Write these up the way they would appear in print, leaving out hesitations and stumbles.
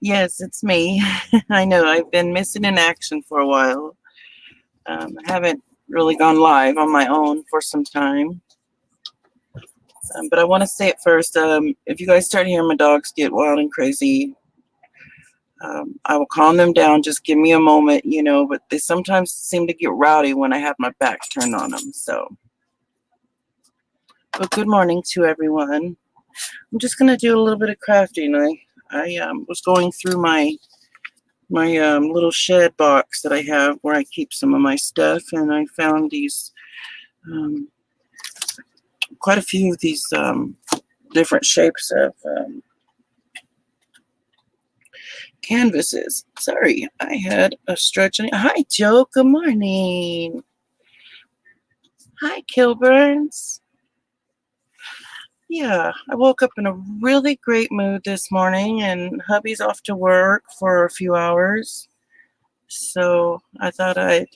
Yes, it's me. I know I've been missing in action for a while. I haven't really gone live on my own for some time. But I want to say it first. If you guys start hearing my dogs get wild and crazy, I will calm them down. Just give me a moment, but they sometimes seem to get rowdy when I have my back turned on them. But good morning to everyone. I'm just going to do a little bit of crafting. I was going through my little shed box that I have where I keep some of my stuff, and I found these um, quite a few of these different shapes of canvases. Sorry, I had a stretch. Hi, Joe. Good morning. Hi, Kilburns. Yeah, I woke up in a really great mood this morning, and hubby's off to work for a few hours. So I thought I'd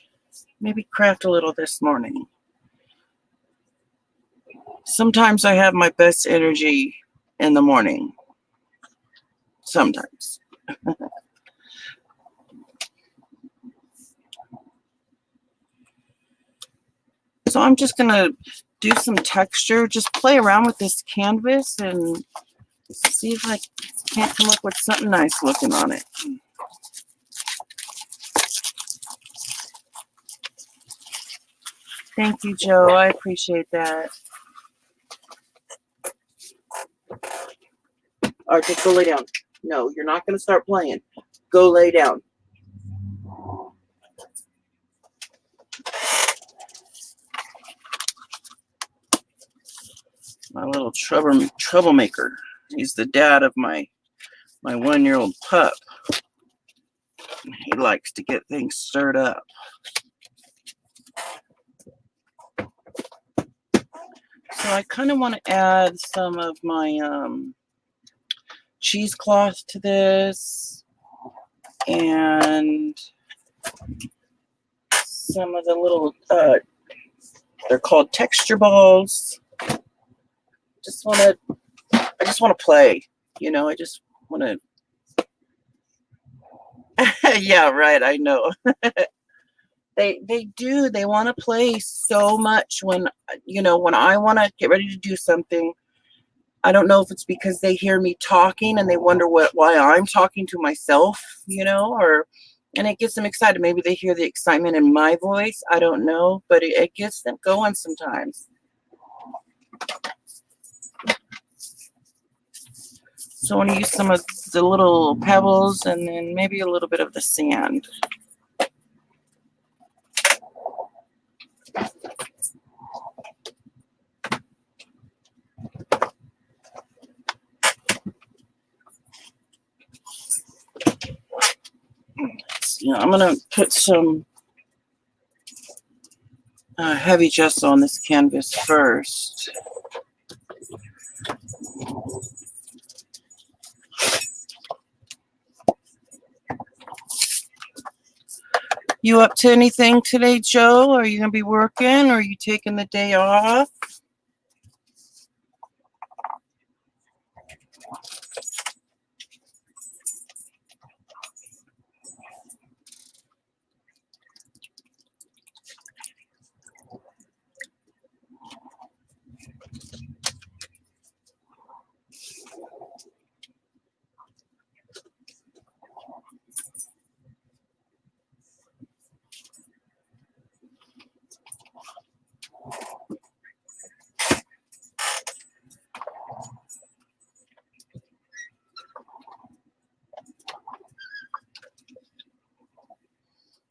maybe craft a little this morning. Sometimes I have my best energy in the morning. Sometimes. So I'm just going to do some texture, just play around with this canvas and see if I can't come up with something nice looking on it. Thank you, Joe. I appreciate that. Arctic, go lay down. No, you're not going to start playing. Go lay down. My little troublemaker. He's the dad of my 1-year-old pup. He likes to get things stirred up. So I kind of want to add some of my cheesecloth to this, and some of the little they're called texture balls. I just want to play, I just want to yeah, right, I know. They want to play so much when when I want to get ready to do something. I don't know if it's because they hear me talking and they wonder why I'm talking to myself, or and it gets them excited. Maybe they hear the excitement in my voice. I don't know, but it gets them going sometimes. So I want to use some of the little pebbles and then maybe a little bit of the sand. I'm going to put some heavy gesso on this canvas first. You up to anything today, Joe? Are you going to be working, or are you taking the day off?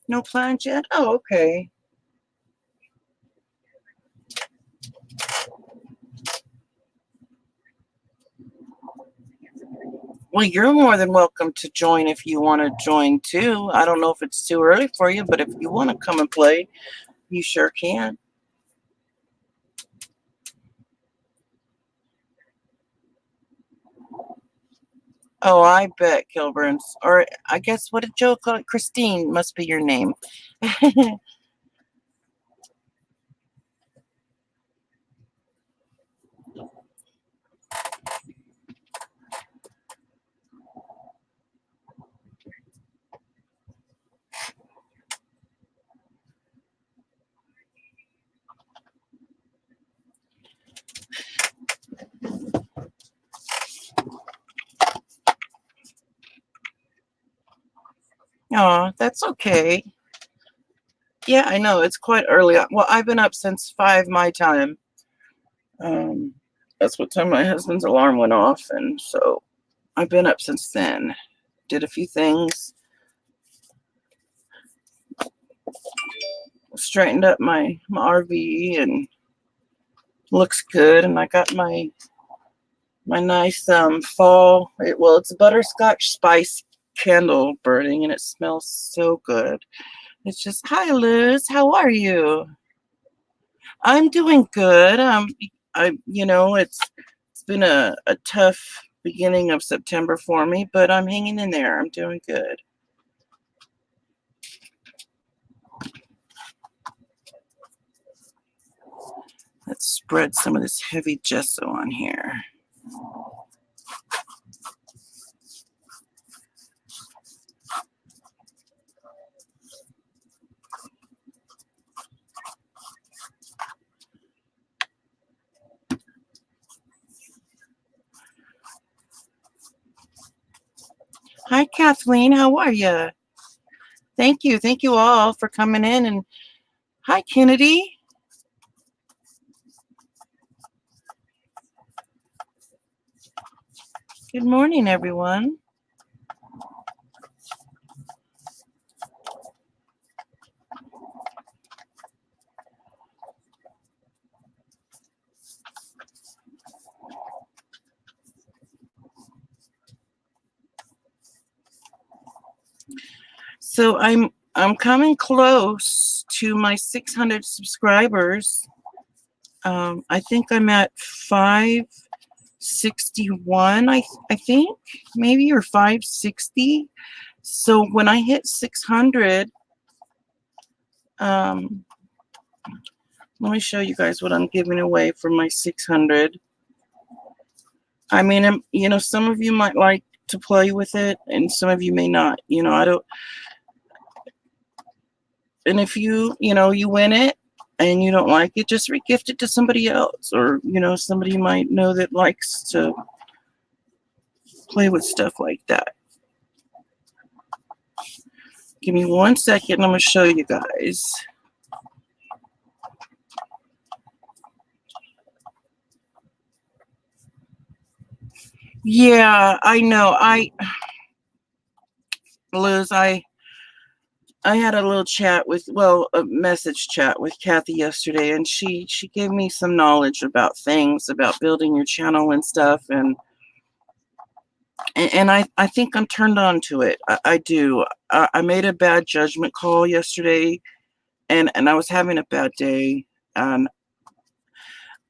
No plans yet? Oh, okay. Well, you're more than welcome to join if you want to join too. I don't know if it's too early for you, but if you want to come and play, you sure can. Oh, I bet, Kilburns. Or I guess, what did Joe call it? Christine must be your name. Oh, that's okay. Yeah, I know. It's quite early. Well, I've been up since 5 my time. Um, that's what time my husband's alarm went off, and so I've been up since then. Did a few things, straightened up my RV, and looks good. And I got my nice fall. It's a butterscotch spice candle burning, and it smells so good. It's just, hi Liz, how are you? I'm doing good. It's been a tough beginning of September for me, but I'm hanging in there. I'm doing good. Let's spread some of this heavy gesso on here. Hi, Kathleen. How are you? Thank you. Thank you all for coming in. And hi, Kennedy. Good morning, everyone. So I'm coming close to my 600 subscribers. I think I'm at 561. I think maybe, or 560. So when I hit 600, let me show you guys what I'm giving away for my 600. I mean, some of you might like to play with it, and some of you may not. I don't. And if you win it and you don't like it, just regift it to somebody else, or somebody you might know that likes to play with stuff like that. Give me 1 second. I'm gonna show you guys. Yeah, I know. Liz, I had a little chat a message chat with Kathy yesterday, and she gave me some knowledge about things about building your channel and stuff, and I think I'm turned on to it. I do. I made a bad judgment call yesterday, and I was having a bad day, and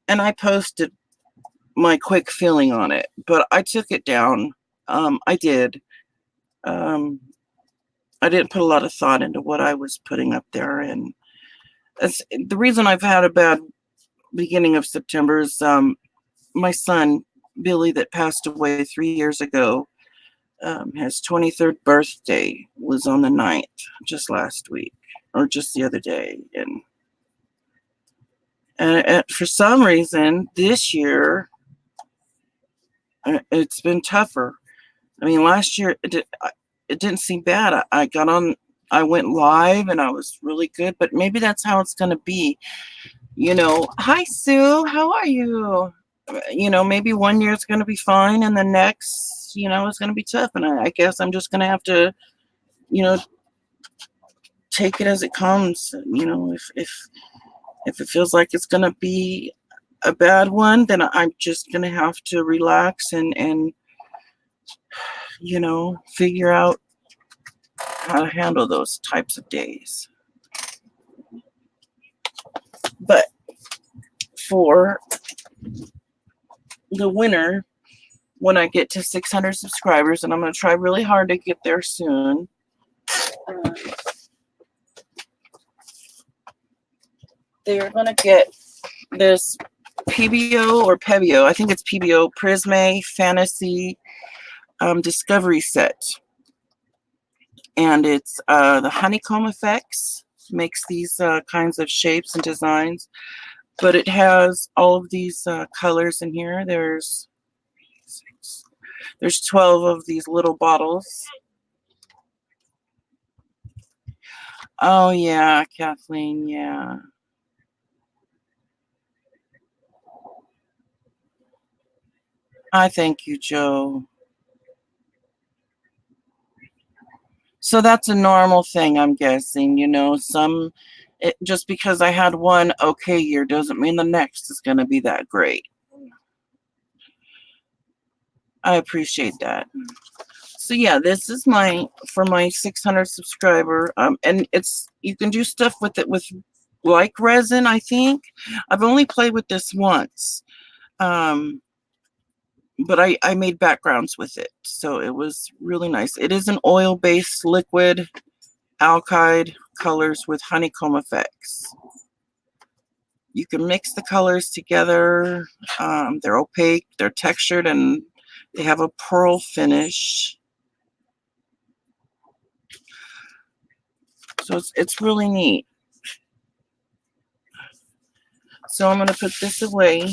I posted my quick feeling on it, but I took it down. I did. I didn't put a lot of thought into what I was putting up there, and that's the reason I've had a bad beginning of September. Is my son Billy, that passed away 3 years ago. His 23rd birthday was on the 9th, just last week, or just the other day, and for some reason this year it's been tougher. I mean, last year it didn't seem bad. I got on, I went live, and I was really good, but maybe that's how it's going to be. Hi, Sue. How are you? Maybe 1 year it's going to be fine, and the next, it's going to be tough. And I guess I'm just going to have to, take it as it comes. If it feels like it's going to be a bad one, then I'm just going to have to relax and figure out how to handle those types of days. But for the winner, when I get to 600 subscribers, and I'm going to try really hard to get there soon, they're going to get this PBO or Pebeo, I think it's PBO, Prisme Fantasy Discovery Set. And it's the honeycomb effects, makes these kinds of shapes and designs. But it has all of these colors in here. There's 12 of these little bottles. Oh, yeah, Kathleen, yeah. I thank you, Joe. So that's a normal thing, I'm guessing. Just because I had one okay year doesn't mean the next is going to be that great. I appreciate that. So yeah, this is for my 600 subscriber. And you can do stuff with it with like resin, I think. I've only played with this once. But I made backgrounds with it, so it was really nice. It is an oil-based liquid alkyd colors with honeycomb effects. You can mix the colors together. They're opaque, they're textured, and they have a pearl finish. So it's really neat. So I'm going to put this away,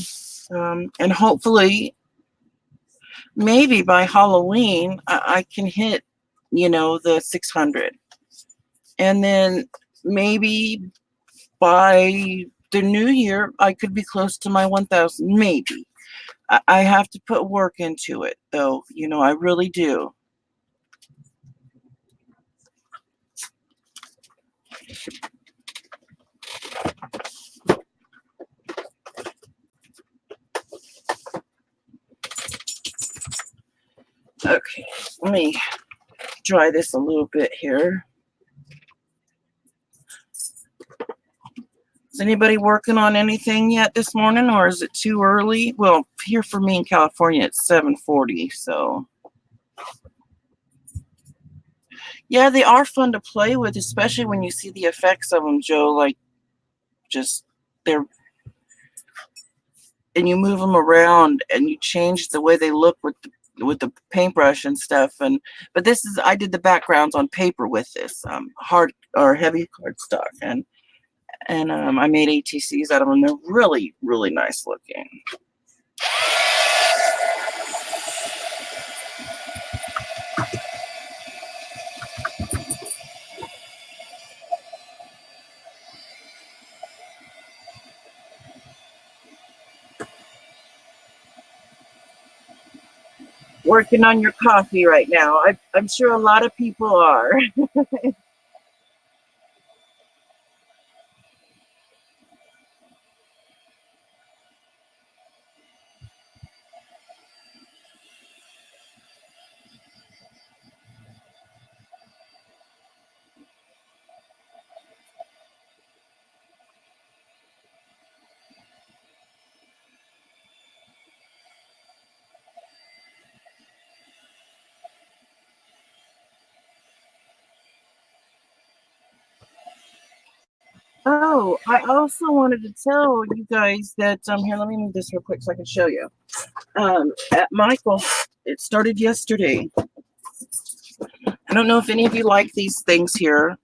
and hopefully, maybe by Halloween, I can hit, the 600. And then maybe by the new year, I could be close to my 1,000, maybe. I have to put work into it, though. I really do. Okay, let me dry this a little bit here. Is anybody working on anything yet this morning, or is it too early? Well, here for me in California, it's 7:40, so. Yeah, they are fun to play with, especially when you see the effects of them, Joe, like just they're, and you move them around and you change the way they look with the paintbrush and stuff. But I did the backgrounds on paper with this hard or heavy cardstock, and I made ATCs out of them. They're really, really nice looking. Working on your coffee right now. I'm sure a lot of people are. Oh, I also wanted to tell you guys that here, let me move this real quick so I can show you. At Michael, it started yesterday. I don't know if any of you like these things here,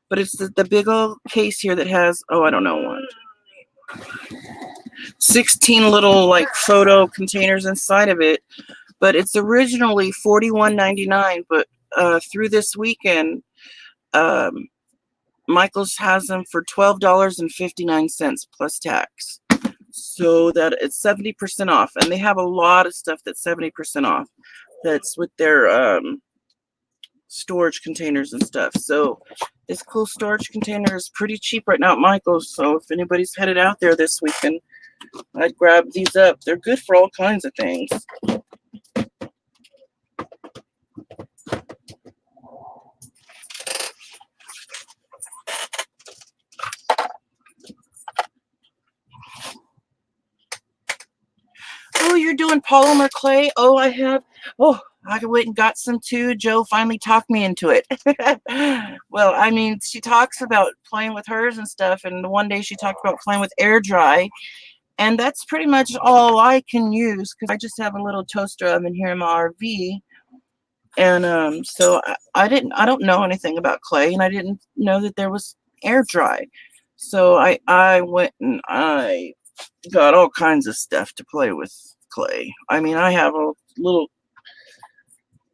but it's the big old case here that has, I don't know what, 16 little like photo containers inside of it. But it's originally $41.99, but through this weekend, Michael's has them for $12.59 plus tax. So that it's 70% off, and they have a lot of stuff that's 70% off. That's with their storage containers and stuff. So this cool storage container is pretty cheap right now at Michael's. So if anybody's headed out there this weekend, I'd grab these up. They're good for all kinds of things. Oh, you're doing polymer clay? Oh, I have. Oh, I went and got some too. Joe finally talked me into it. Well, I mean, she talks about playing with hers and stuff, and one day she talked about playing with air dry, and that's pretty much all I can use because I just have a little toaster oven here in my RV, and so I don't know anything about clay, and I didn't know that there was air dry, so I went and I got all kinds of stuff to play with clay. I mean, I have a little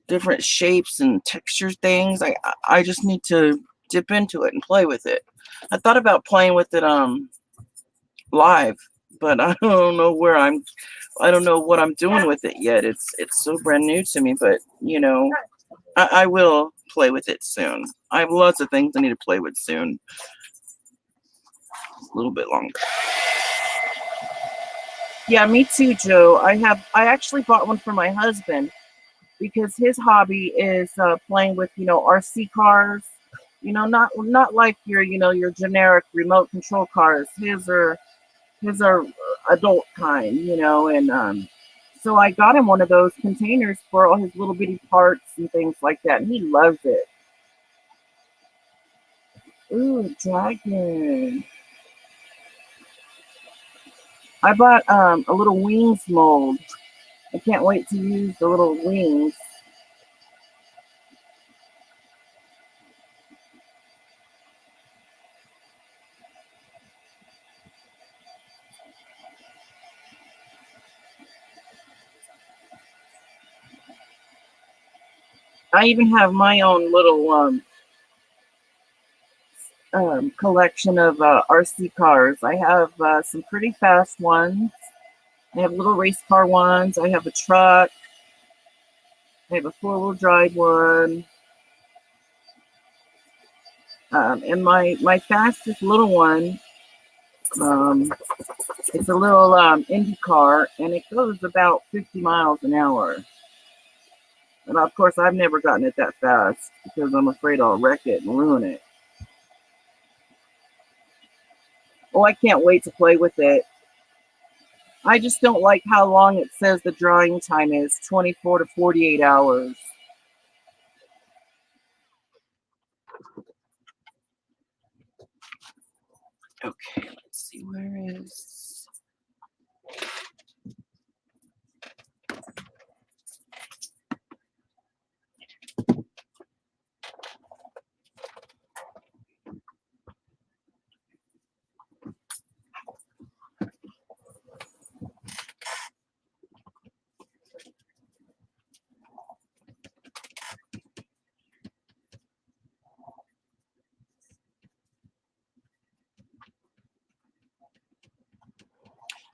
different shapes and texture things. I just need to dip into it and play with it. I thought about playing with it live, but I don't know I don't know what I'm doing with it yet. It's so brand new to me, but you know, I will play with it soon. I have lots of things I need to play with soon. A little bit longer. Yeah, me too, Joe. I actually bought one for my husband because his hobby is playing with, you know, RC cars. You know, not like your, you know, your generic remote control cars. His are adult kind, you know, and so I got him one of those containers for all his little bitty parts and things like that, and he loves it. Ooh, dragon. I bought a little wings mold. I can't wait to use the little wings. I even have my own little collection of RC cars. I have some pretty fast ones. I have little race car ones. I have a truck. I have a four-wheel drive one. And my fastest little one, um, it's a little Indy car, and it goes about 50 miles an hour. And of course, I've never gotten it that fast because I'm afraid I'll wreck it and ruin it. Oh, I can't wait to play with it. I just don't like how long it says the drying time is, 24 to 48 hours. Okay, let's see, where is...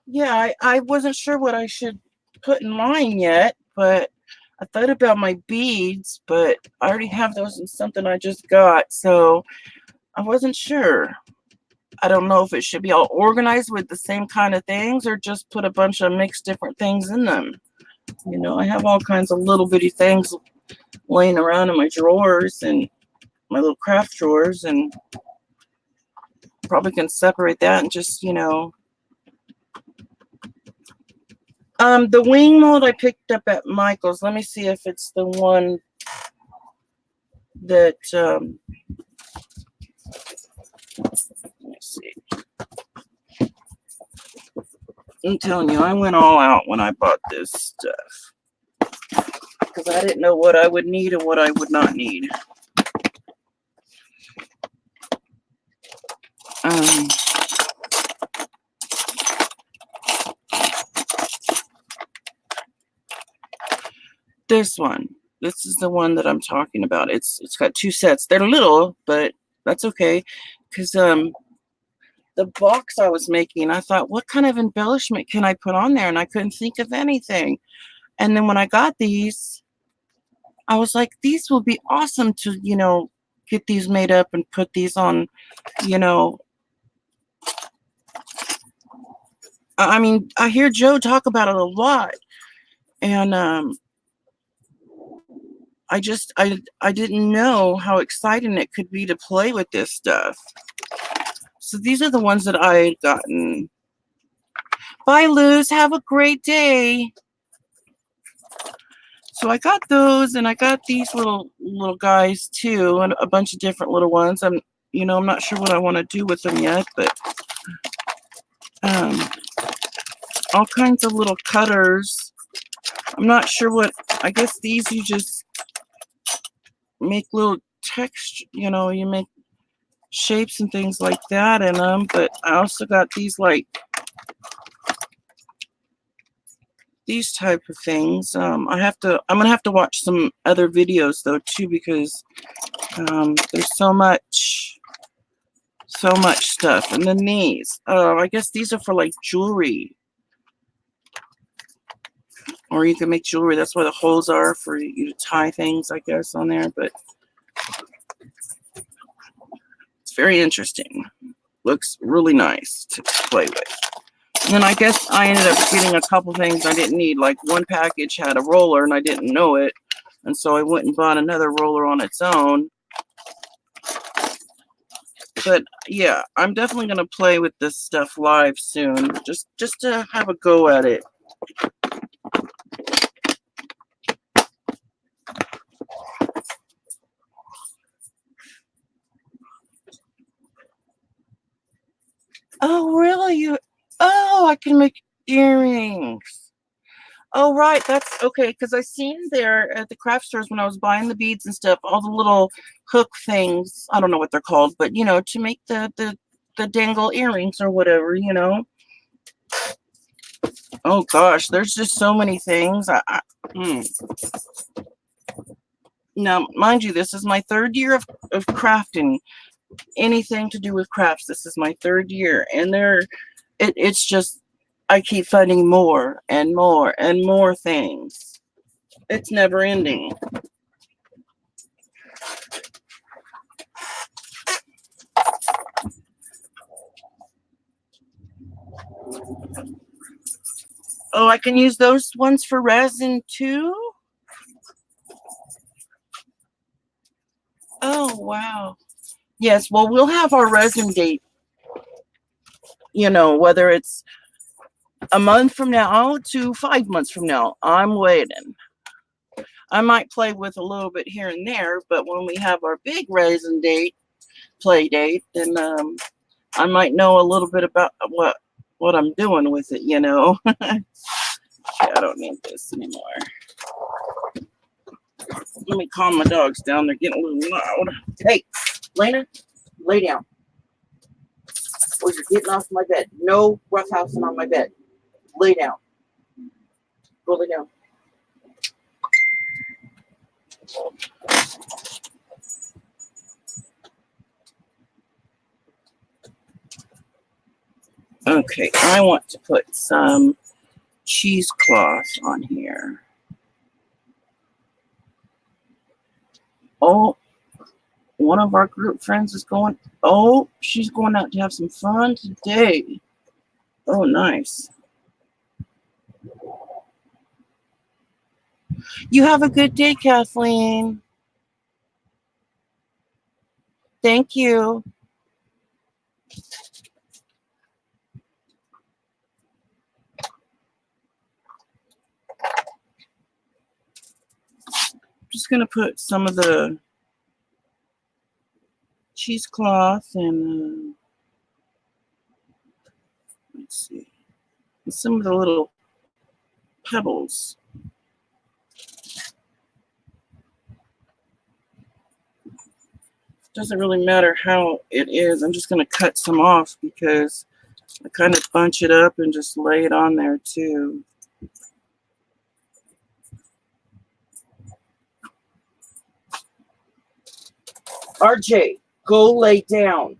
Yeah, I wasn't sure what I should put in mine yet, but I thought about my beads, but I already have those in something I just got, so I wasn't sure. I don't know if it should be all organized with the same kind of things or just put a bunch of mixed different things in them. You know, I have all kinds of little bitty things laying around in my drawers and my little craft drawers, and probably can separate that and just, you know. The wing mold I picked up at Michael's. Let me see if it's the one that, let me see. I'm telling you, I went all out when I bought this stuff because I didn't know what I would need and what I would not need. Um, this one. This is the one that I'm talking about. It's got two sets. They're little, but that's okay because the box I was making, I thought, what kind of embellishment can I put on there? And I couldn't think of anything. And then when I got these, I was like, these will be awesome to, you know, get these made up and put these on, you know. I mean, I hear Joe talk about it a lot. And I didn't know how exciting it could be to play with this stuff. So these are the ones that I had gotten. Bye, Luz. Have a great day. So I got those, and I got these little guys too, and a bunch of different little ones. I'm not sure what I want to do with them yet, but all kinds of little cutters. I'm not sure what. I guess these you just make little texture. You know, you make shapes and things like that in them. But I also got these these type of things. I'm gonna have to watch some other videos though too, because There's so much stuff. And then these, I guess these are for like jewelry, or you can make jewelry. That's why the holes are for you to tie things, I guess, on there. But it's very interesting. Looks really nice to play with. And then I guess I ended up getting a couple things I didn't need. Like one package had a roller and I didn't know it. And so I went and bought another roller on its own. But yeah, I'm definitely going to play with this stuff live soon. Just to have a go at it. Oh, really? Oh, I can make earrings. Oh, right. That's okay. Because I seen there at the craft stores when I was buying the beads and stuff, all the little hook things. I don't know what they're called, but you know, to make the dangle earrings or whatever, you know. Oh gosh, there's just so many things. Now, mind you, this is my third year of crafting. Anything to do with crafts. This is my third year, and it's just I keep finding more and more and more things. It's never ending. Oh, I can use those ones for resin too? Oh, wow. Yes, well, we'll have our resin date, you know, whether it's a month from now to 5 months from now. I'm waiting. I might play with a little bit here and there, but when we have our big resin date, play date, then I might know a little bit about what I'm doing with it, you know. I don't need this anymore. Let me calm my dogs down. They're getting a little loud. Hey, Lena, lay down. Or you're getting off my bed. No roughhousing on my bed. Lay down. Go lay down. Okay, I want to put some cheesecloth on here. Oh, one of our group friends is going. Oh, she's going out to have some fun today. Oh, nice. You have a good day, Kathleen. Thank you. Just going to put some of the cheesecloth and let's see, and some of the little pebbles. Doesn't really matter how it is. I'm just going to cut some off because I kind of bunch it up and just lay it on there too. RJ, go lay down.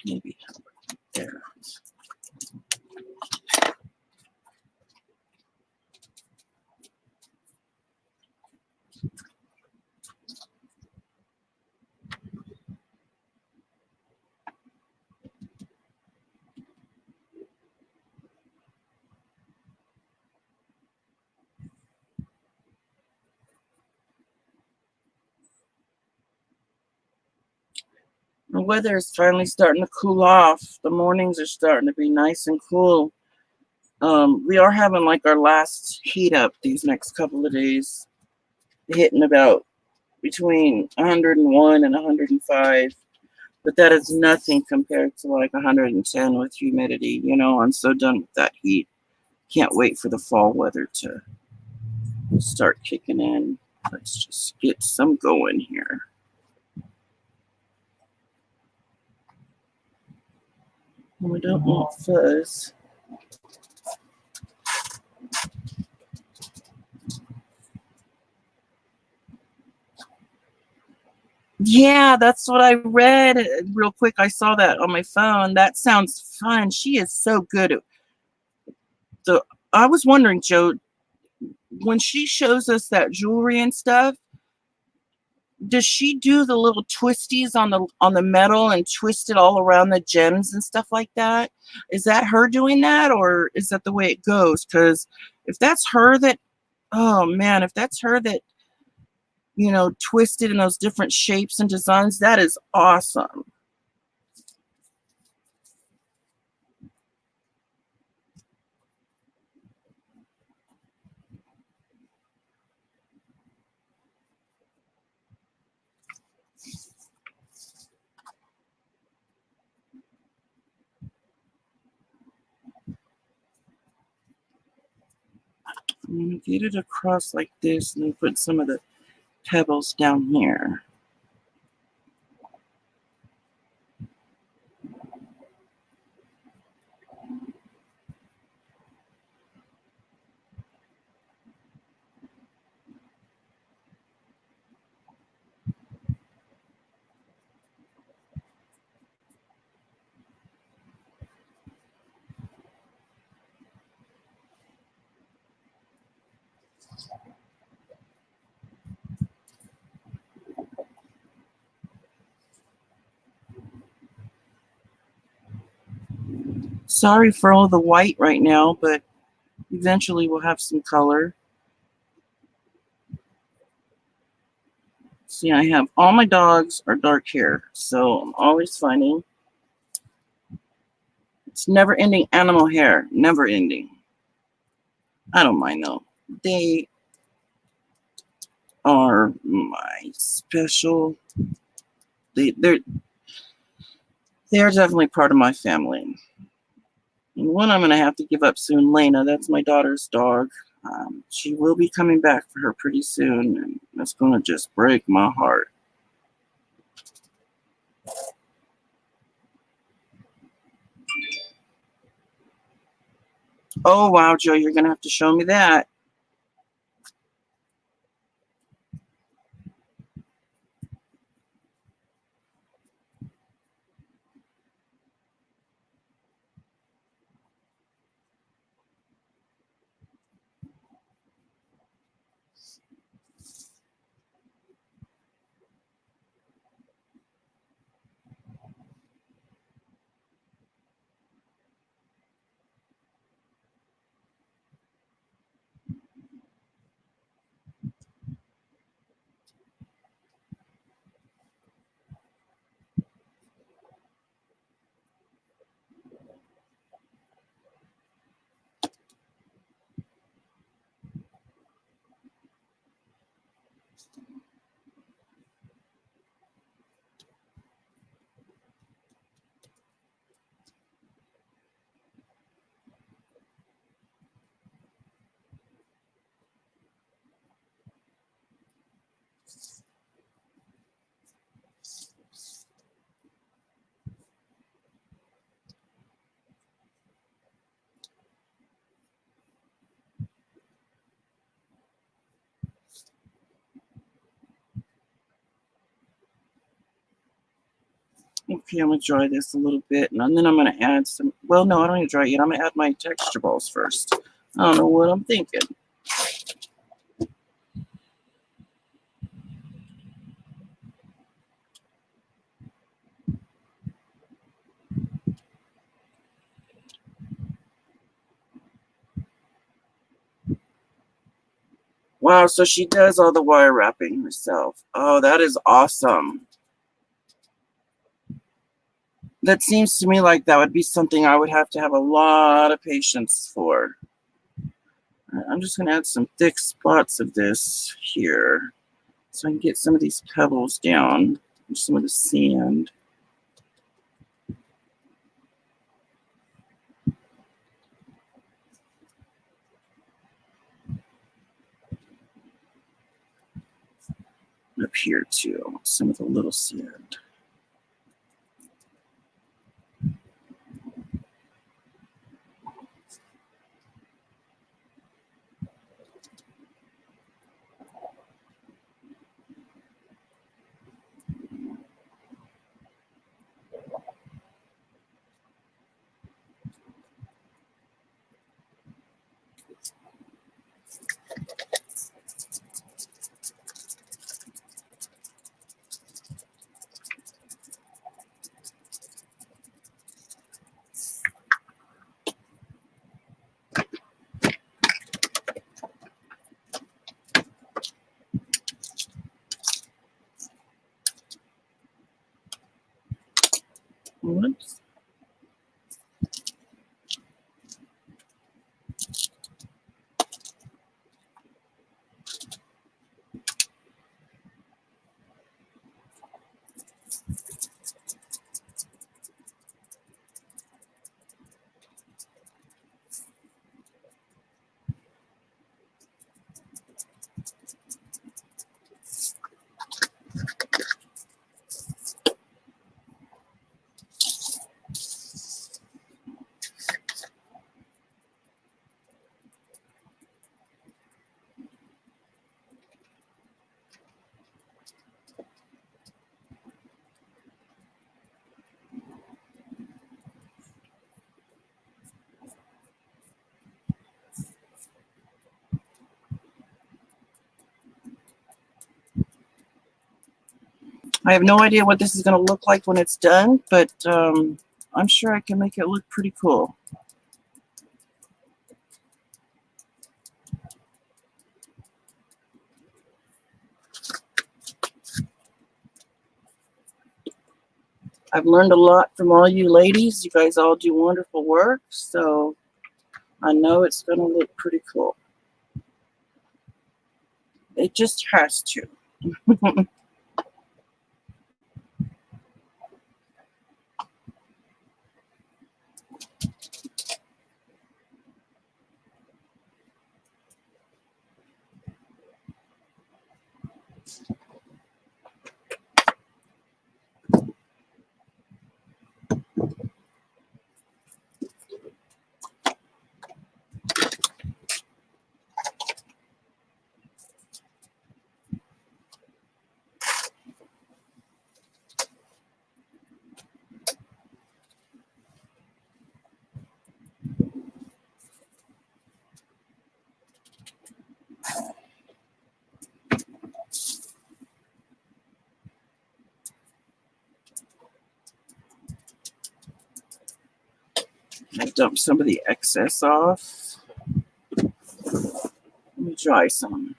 Maybe there. The weather is finally starting to cool off. The mornings are starting to be nice and cool. We are having like our last heat up these next couple of days, hitting about between 101 and 105. But that is nothing compared to like 110 with humidity. You know, I'm so done with that heat. Can't wait for the fall weather to start kicking in. Let's just get some going here. We don't want fuzz. Yeah, that's what I read real quick. I saw that on my phone. That sounds fun. She is so good at the. I was wondering, Joe, when she shows us that jewelry and stuff, does she do the little twisties on the metal and twist it all around the gems and stuff like that? Is that her doing that, or is that the way it goes? Because if that's her that, oh man, if that's her that, you know, twisted in those different shapes and designs, that is awesome. I'm gonna get it across like this and then put some of the pebbles down here. Sorry for all the white right now, but eventually we'll have some color. See, I have all my dogs are dark hair, so I'm always finding it's never ending animal hair, never ending. I don't mind though. They are my special. They're definitely part of my family. And one I'm gonna have to give up soon, Lena. That's my daughter's dog. She will be coming back for her pretty soon, and that's gonna just break my heart. Oh wow, Joe, you're gonna have to show me that. Okay, I'm gonna dry this a little bit, and then I'm gonna add some. Well, no, I don't need to dry it yet. I'm gonna add my texture balls first. I don't know what I'm thinking. Wow, so she does all the wire wrapping herself. Oh, that is awesome. That seems to me like that would be something I would have to have a lot of patience for. I'm just gonna add some thick spots of this here so I can get some of these pebbles down and some of the sand. up here too, some of the little sand. Whoops. I have no idea what this is going to look like when it's done, but I'm sure I can make it look pretty cool. I've learned a lot from all you ladies. You guys all do wonderful work, so I know it's going to look pretty cool. It just has to. I dump some of the excess off. Let me dry some.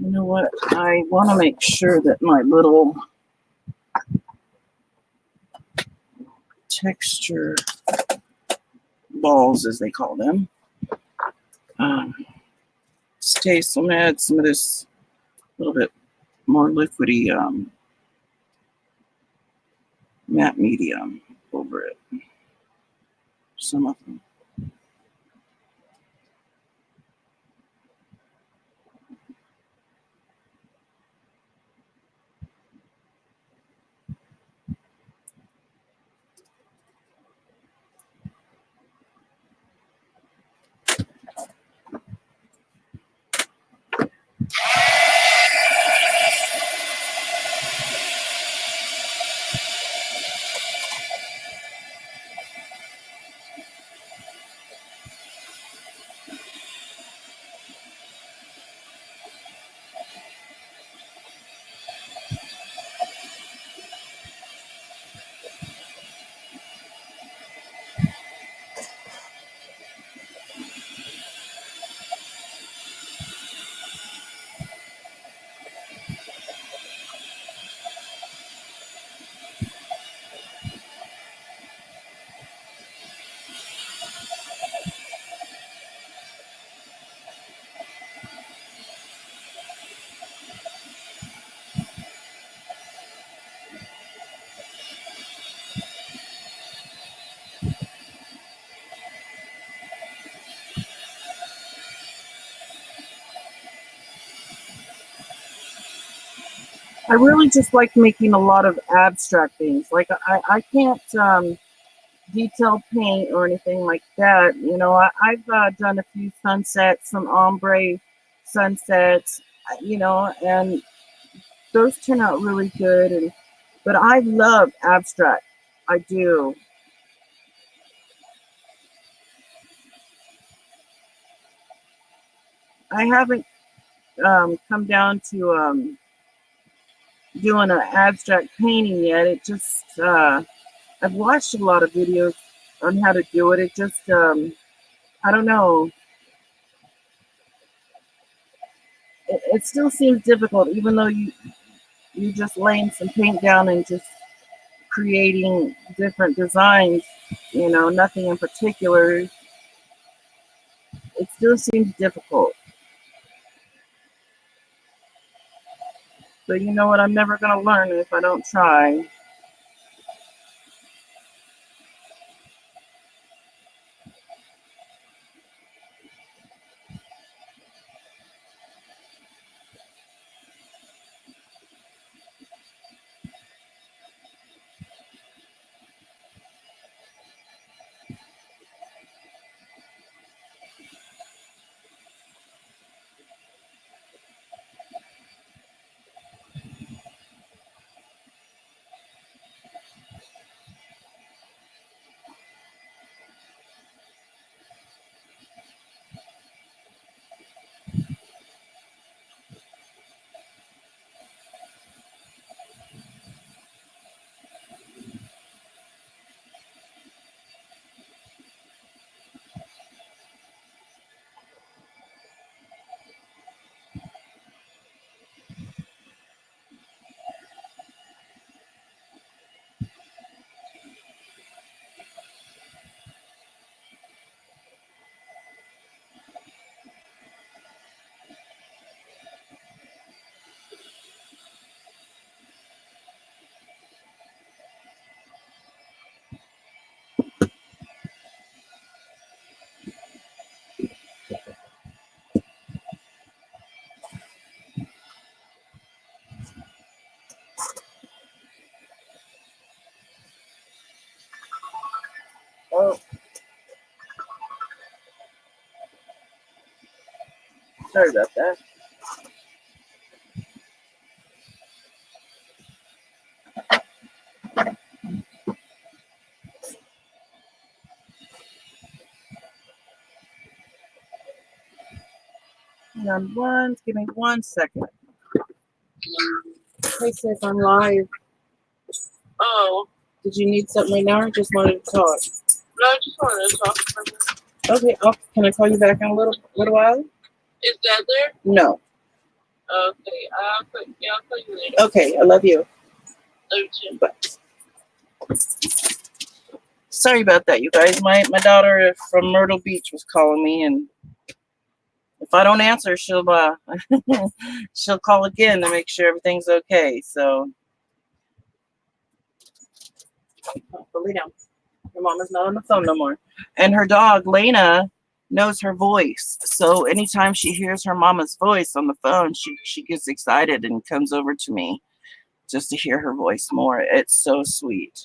You know what? I want to make sure that my little texture balls, as they call them, stay. So I'm going to add some of this little bit more liquidy matte medium over it. Some of them. I really just like making a lot of abstract things. Like I can't detail paint or anything like that. You know, I've done a few sunsets, some ombre sunsets, you know, and those turn out really good. And but I love abstract. I do. I haven't come down to doing an abstract painting yet. It just I've watched a lot of videos on how to do it. It just I don't know. It still seems difficult, even though you just laying some paint down and just creating different designs. You know, nothing in particular. It still seems difficult. But you know what? I'm never gonna learn if I don't try. Oh, sorry about that. Hang on give me 1 second. Hey sis, I'm live. Oh. Did you need something right now or just wanted to talk? No, I just wanted to talk for a minute. Okay, can I call you back in a little while? Is Dad there? No. Okay, I'll call you later. Okay, I love you. Love you too. Bye. Sorry about that, you guys. My daughter from Myrtle Beach was calling me, and if I don't answer, she'll she'll call again to make sure everything's okay. So, lay down. Your mama's not on the phone no more. And her dog, Lena, knows her voice. So anytime she hears her mama's voice on the phone, she gets excited and comes over to me just to hear her voice more. It's so sweet.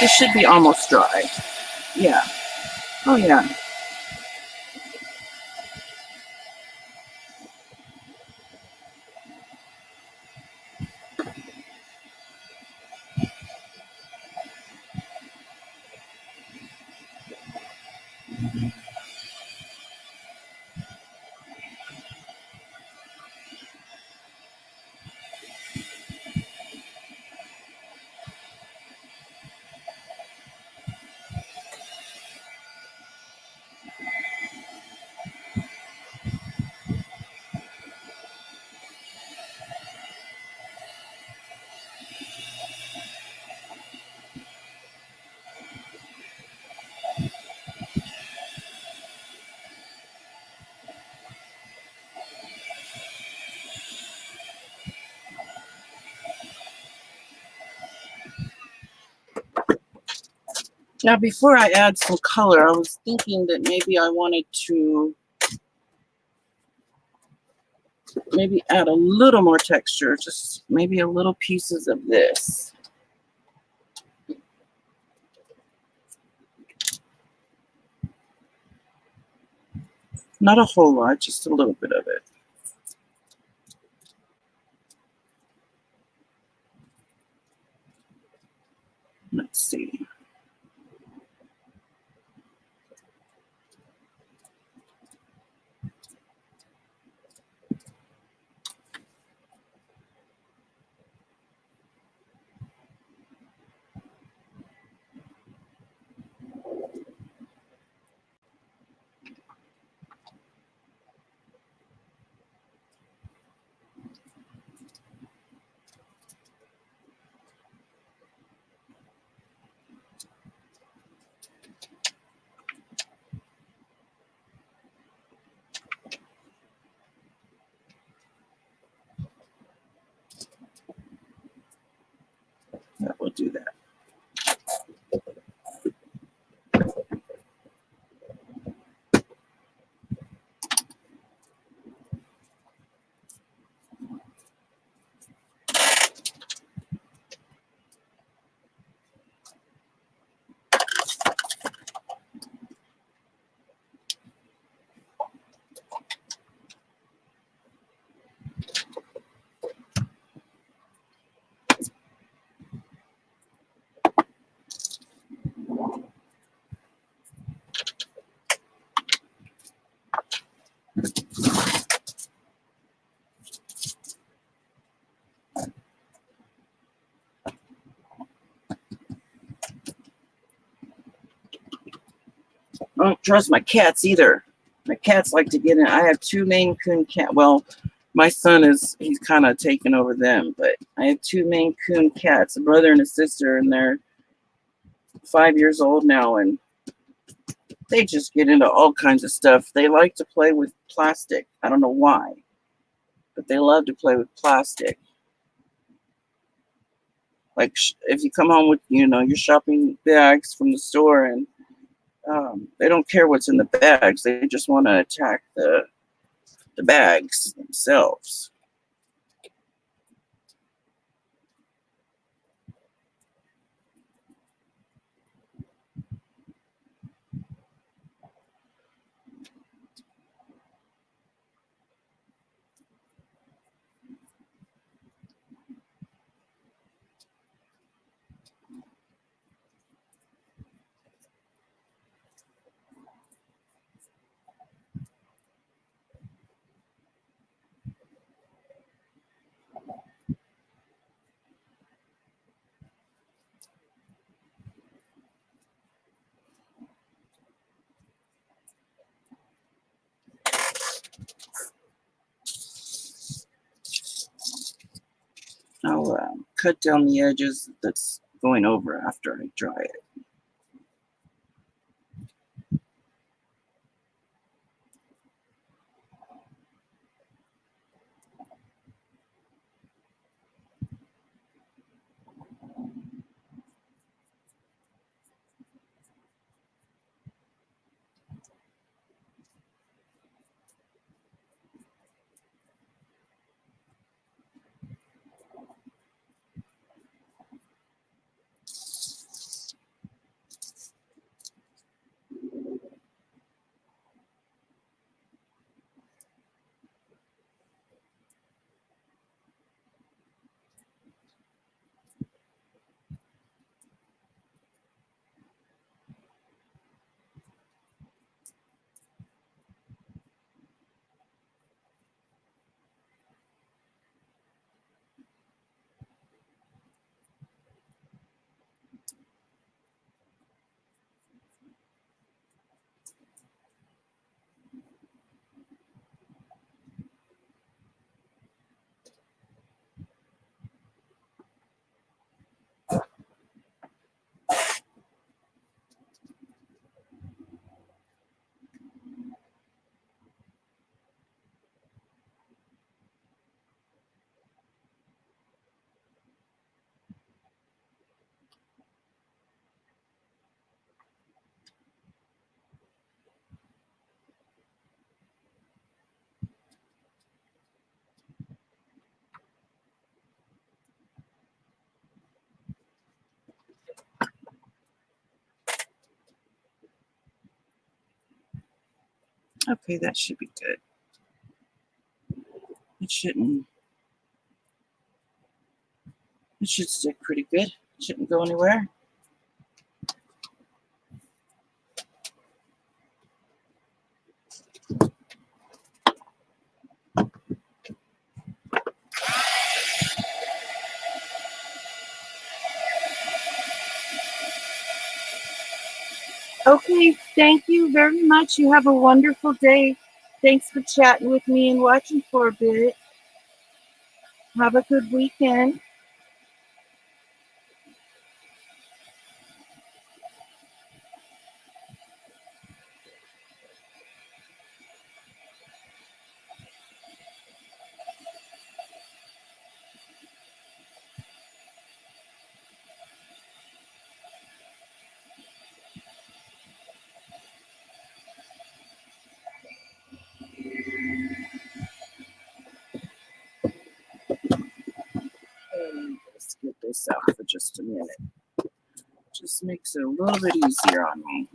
This should be almost dry. Yeah. Oh, yeah. Now, before I add some color, I was thinking that maybe I wanted to maybe add a little more texture, just maybe a little pieces of this. Not a whole lot, just a little bit of it. Let's see. That will do that. I don't trust my cats either. My cats like to get in. I have two Maine Coon cat. Well, my son he's kind of taken over them, but I have two Maine Coon cats, a brother and a sister, and they're 5 years old now, and they just get into all kinds of stuff. They like to play with plastic. I don't know why, but they love to play with plastic. Like if you come home with, your shopping bags from the store, and they don't care what's in the bags. They just want to attack the bags themselves. I'll cut down the edges that's going over after I dry it. Okay, that should be good. It shouldn't. It should stick pretty good. It shouldn't go anywhere. Okay, thank you very much. You have a wonderful day. Thanks for chatting with me and watching for a bit. Have a good weekend. Let's get this out for just a minute. Just makes it a little bit easier on me.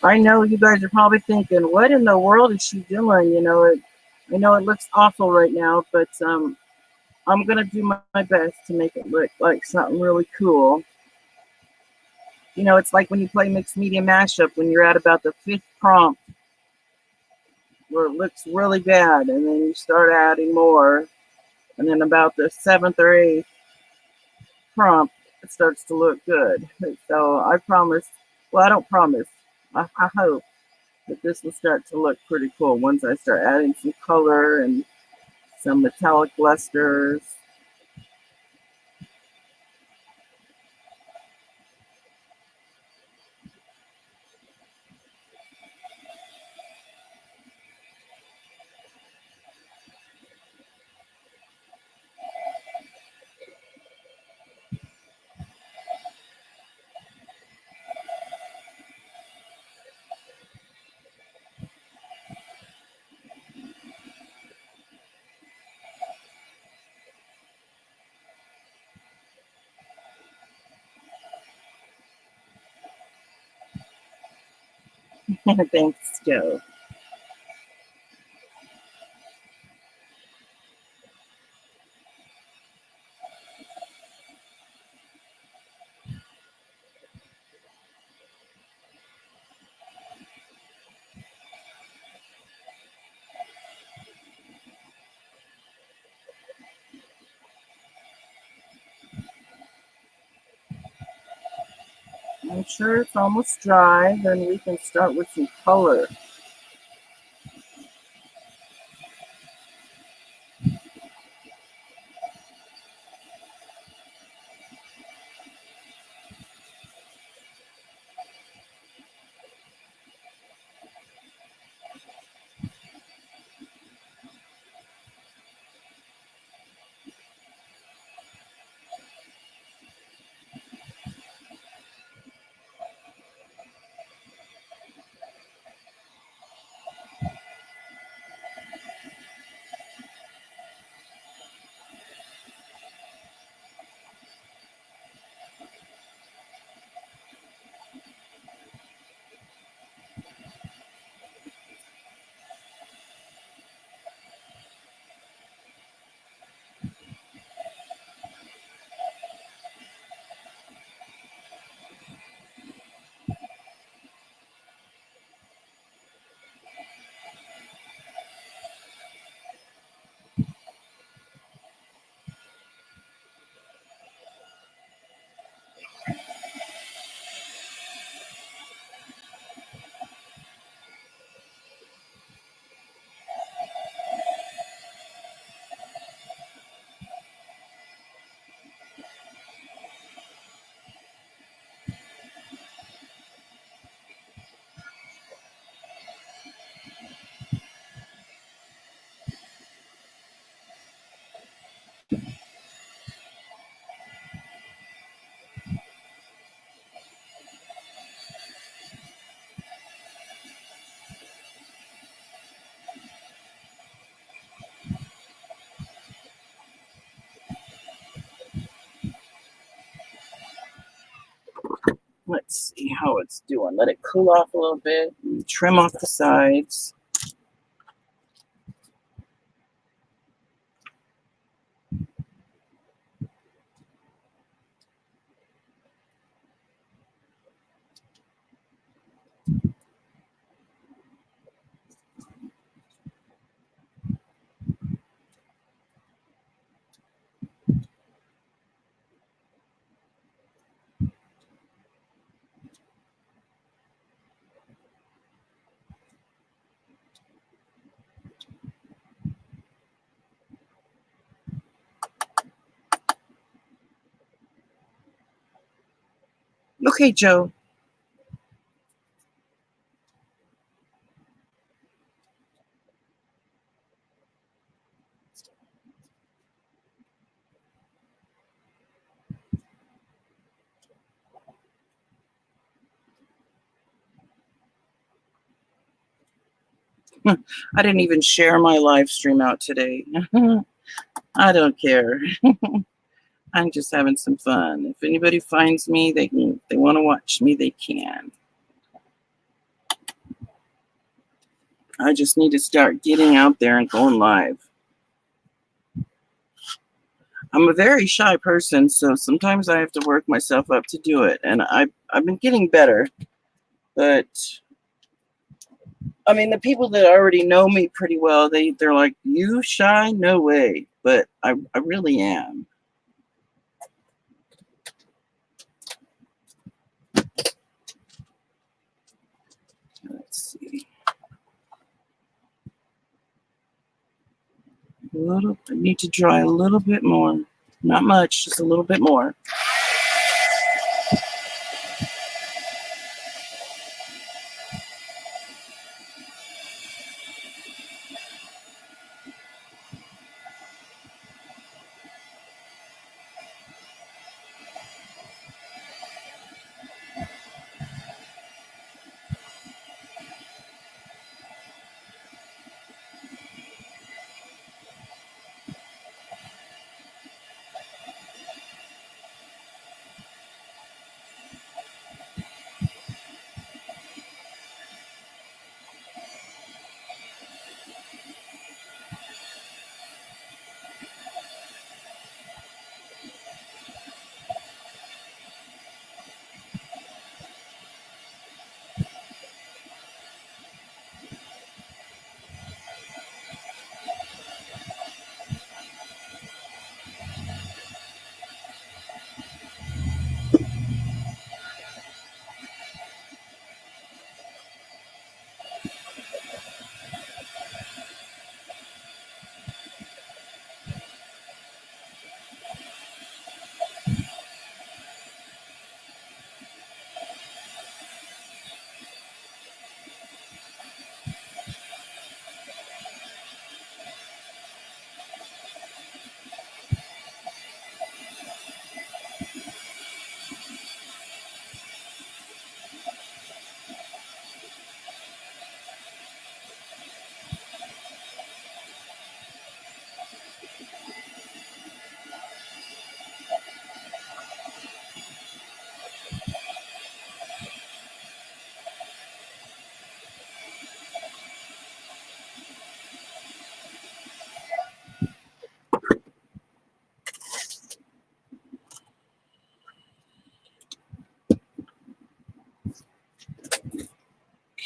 I know you guys are probably thinking, what in the world is she doing? I know it looks awful right now, but I'm gonna do my best to make it look like something really cool. It's like when you play mixed media mashup, when you're at about the fifth prompt where it looks really bad, and then you start adding more, and then about the seventh or eighth prompt, it starts to look good. So I promise, well, I don't promise, I hope that this will start to look pretty cool once I start adding some color and some metallic lusters. Thanks, Joe. I'm sure it's almost dry, then we can start with some color. Let's see how it's doing. Let it cool off a little bit. And trim off the sides. Okay, Joe. I didn't even share my live stream out today. I don't care. I'm just having some fun. If anybody finds me, they want to watch me, they can. I just need to start getting out there and going live. I'm a very shy person, so sometimes I have to work myself up to do it, and I've been getting better. But I mean, the people that already know me pretty well, they're like, "You shy? No way!" But I really am. Let's see. I need to dry a little bit more. Not much, just a little bit more.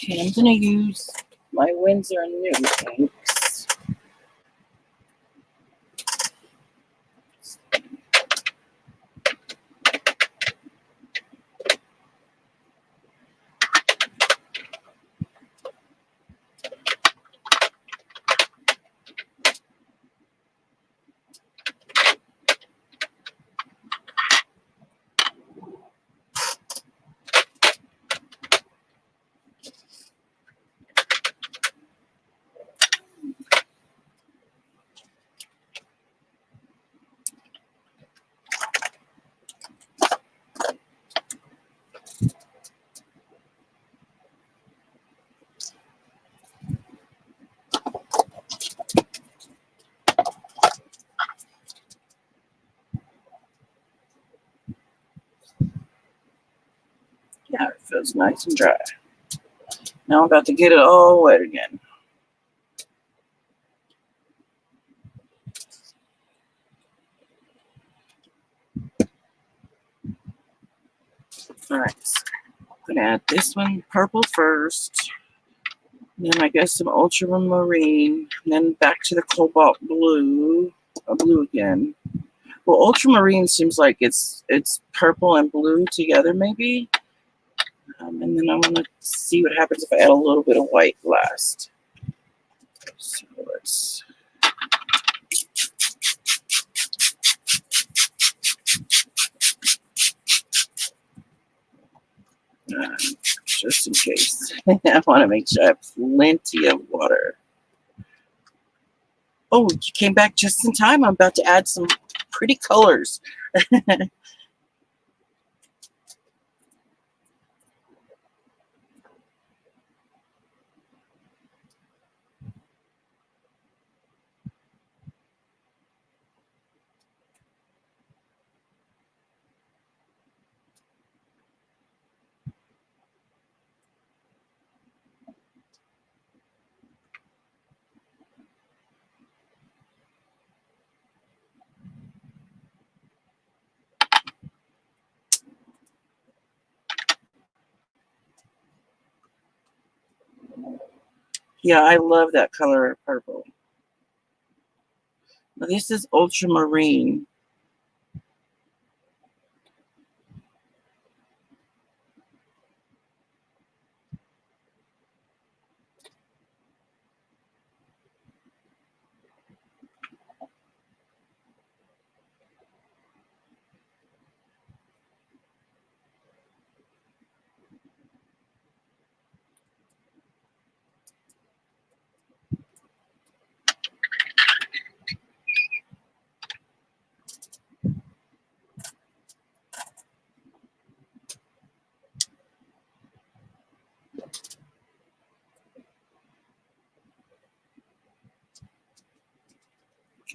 Okay, I'm gonna use my Winsor & Newton inks. Yeah, it feels nice and dry. Now I'm about to get it all wet again. All right, so I'm gonna add this one purple first. Then I guess some ultramarine. Then back to the cobalt blue. Blue again. Well, ultramarine seems like it's purple and blue together, maybe. And then I'm gonna see what happens if I add a little bit of white last. So let's. Just in case, I want to make sure I have plenty of water. Oh, you came back just in time. I'm about to add some pretty colors. Yeah, I love that color purple. Now, this is ultramarine.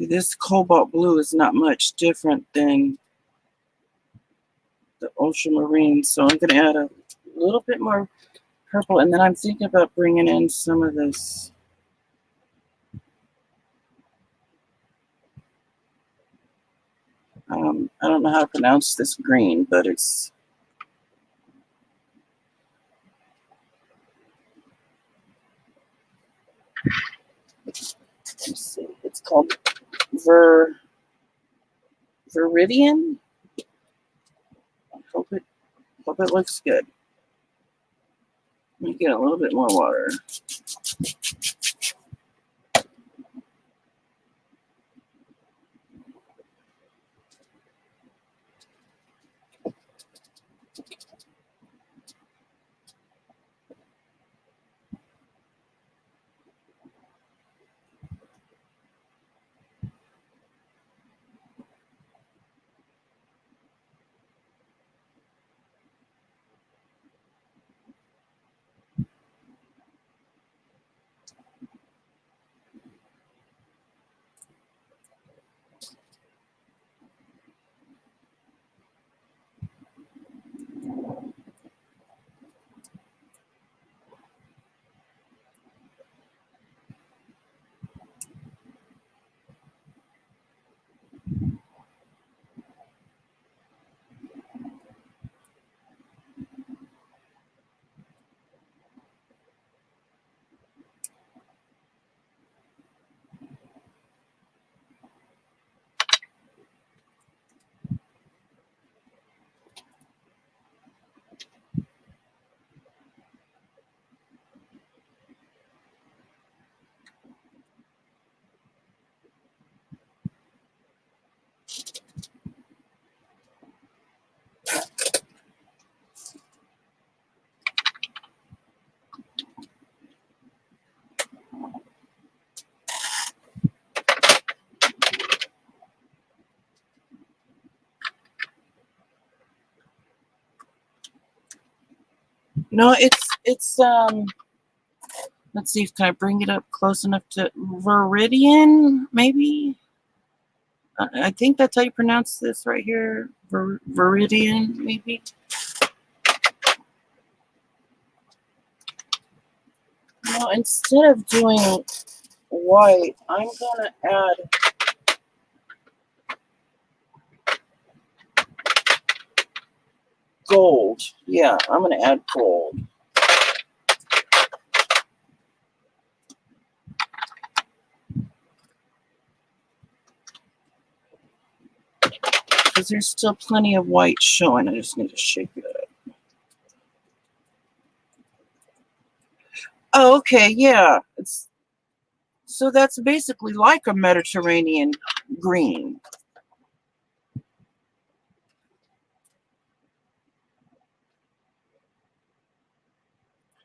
Okay, this cobalt blue is not much different than the ultramarine, so I'm going to add a little bit more purple, and then I'm thinking about bringing in some of this. I don't know how to pronounce this green, but it's. Let's see. It's called Viridian. Hope it looks good. Let me get a little bit more water. No, it's let's see if can I bring it up close enough to Viridian, maybe? I think that's how you pronounce this right here. Viridian, maybe? Now, instead of doing white, I'm gonna add gold. Yeah, I'm gonna add gold. Because there's still plenty of white showing. I just need to shake it up. Oh, okay, yeah. So that's basically like a Mediterranean green.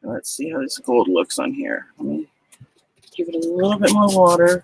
Let's see how this gold looks on here. Let me give it a little bit more water.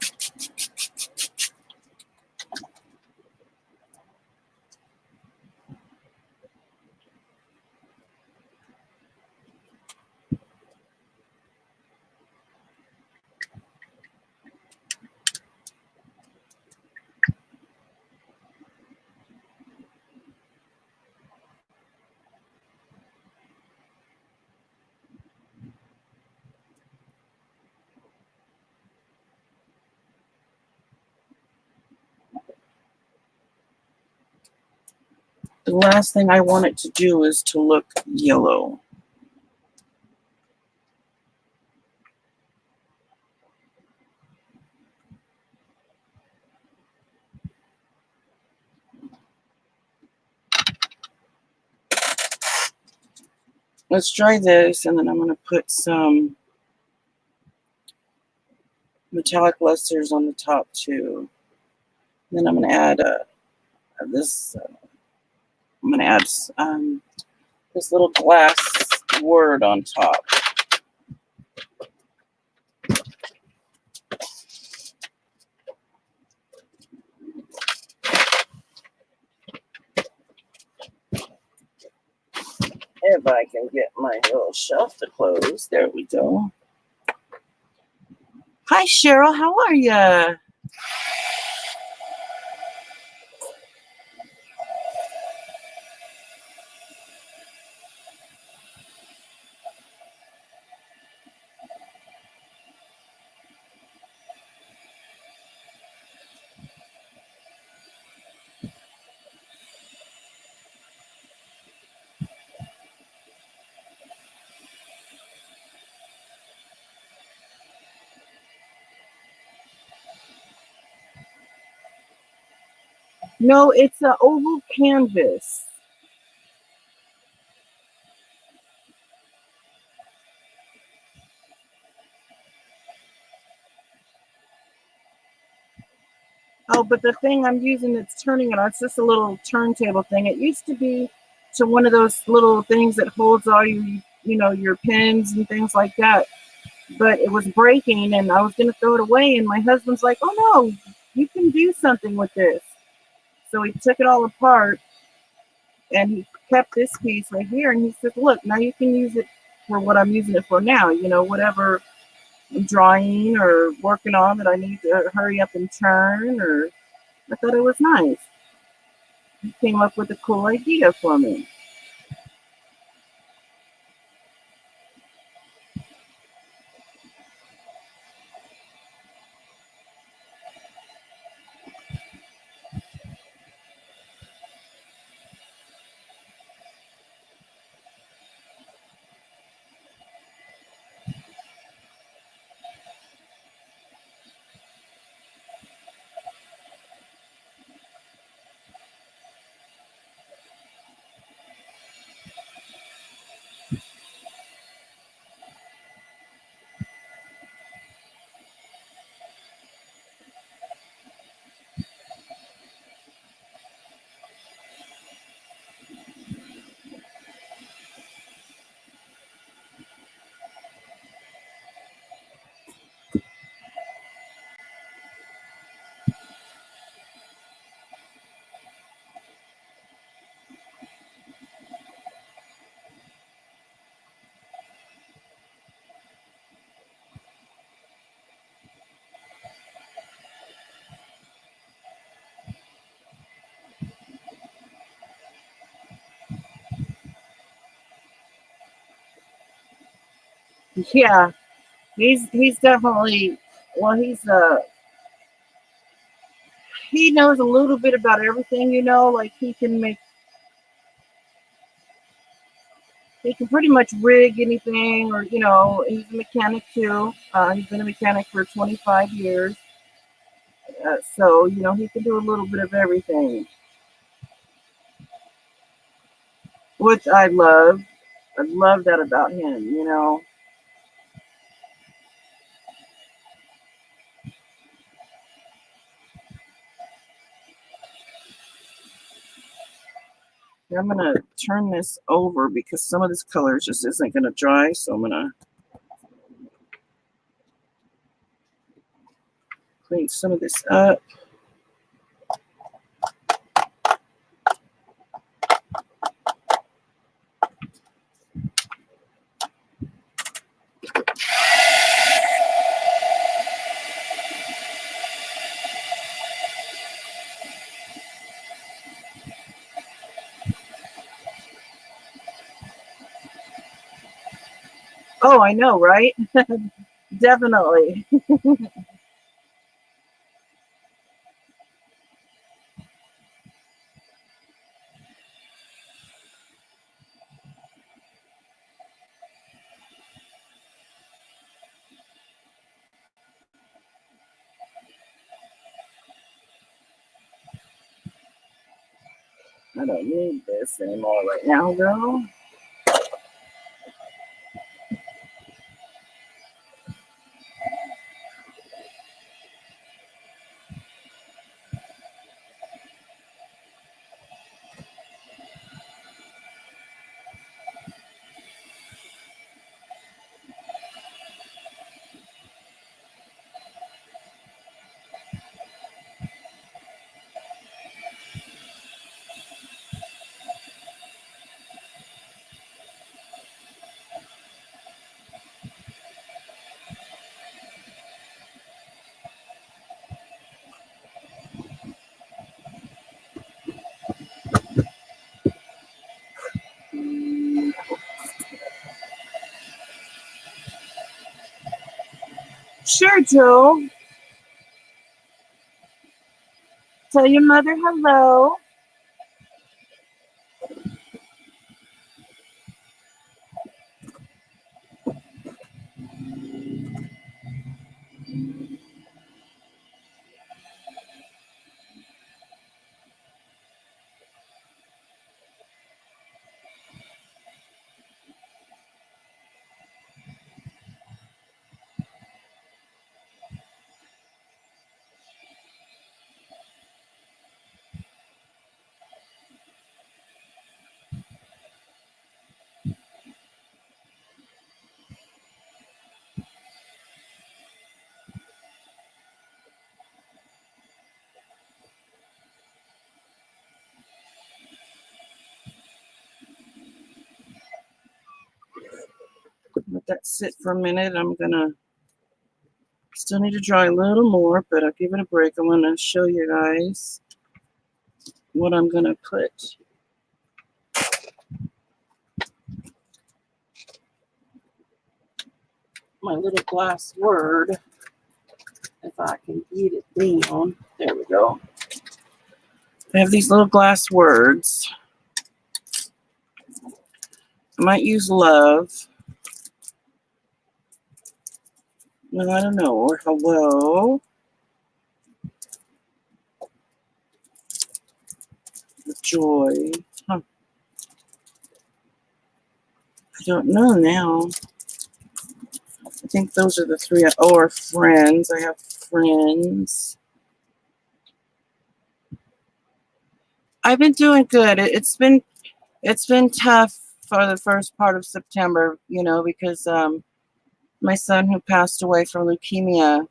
The last thing I want it to do is to look yellow. Let's try this, and then I'm going to put some metallic lusters on the top too. Then I'm going to add this. I'm going to add this little glass word on top. If I can get my little shelf to close. There we go. Hi, Cheryl. How are you? No, it's an oval canvas. Oh, but the thing I'm using that's turning it on, it's just a little turntable thing. It used to be to one of those little things that holds all your pens and things like that. But it was breaking and I was going to throw it away. And my husband's like, oh no, you can do something with this. So he took it all apart and he kept this piece right here. And he said, look, now you can use it for what I'm using it for now. Whatever I'm drawing or working on that I need to hurry up and turn, or I thought it was nice. He came up with a cool idea for me. Yeah, He's definitely, well, he knows a little bit about everything, like he can pretty much rig anything, or he's a mechanic too. He's been a mechanic for 25 years. So he can do a little bit of everything, which I love. I love that about him. I'm gonna turn this over because some of this color just isn't gonna dry, so I'm gonna clean some of this up. Oh, I know, right? Definitely. I don't need this anymore right now, though. Sure, Joe. Tell your mother hello. Let that sit for a minute. I'm gonna still need to dry a little more, but I'll give it a break. I'm gonna show you guys what I'm gonna put. My little glass word, if I can get it down. There we go. I have these little glass words. I might use love. No, I don't know. Or hello. Joy. Huh. I don't know now. I think those are the three. Or friends. I have friends. I've been doing good. It's been tough for the first part of September, because my son who passed away from leukemia,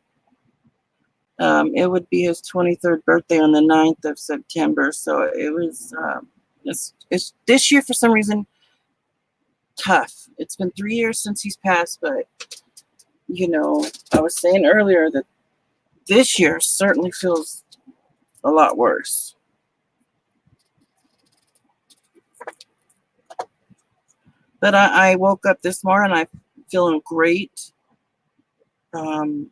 it would be his 23rd birthday on the 9th of September. So it was it's this year for some reason tough. It's been 3 years since he's passed, but I was saying earlier that this year certainly feels a lot worse. But I woke up this morning, I'm feeling great. Um,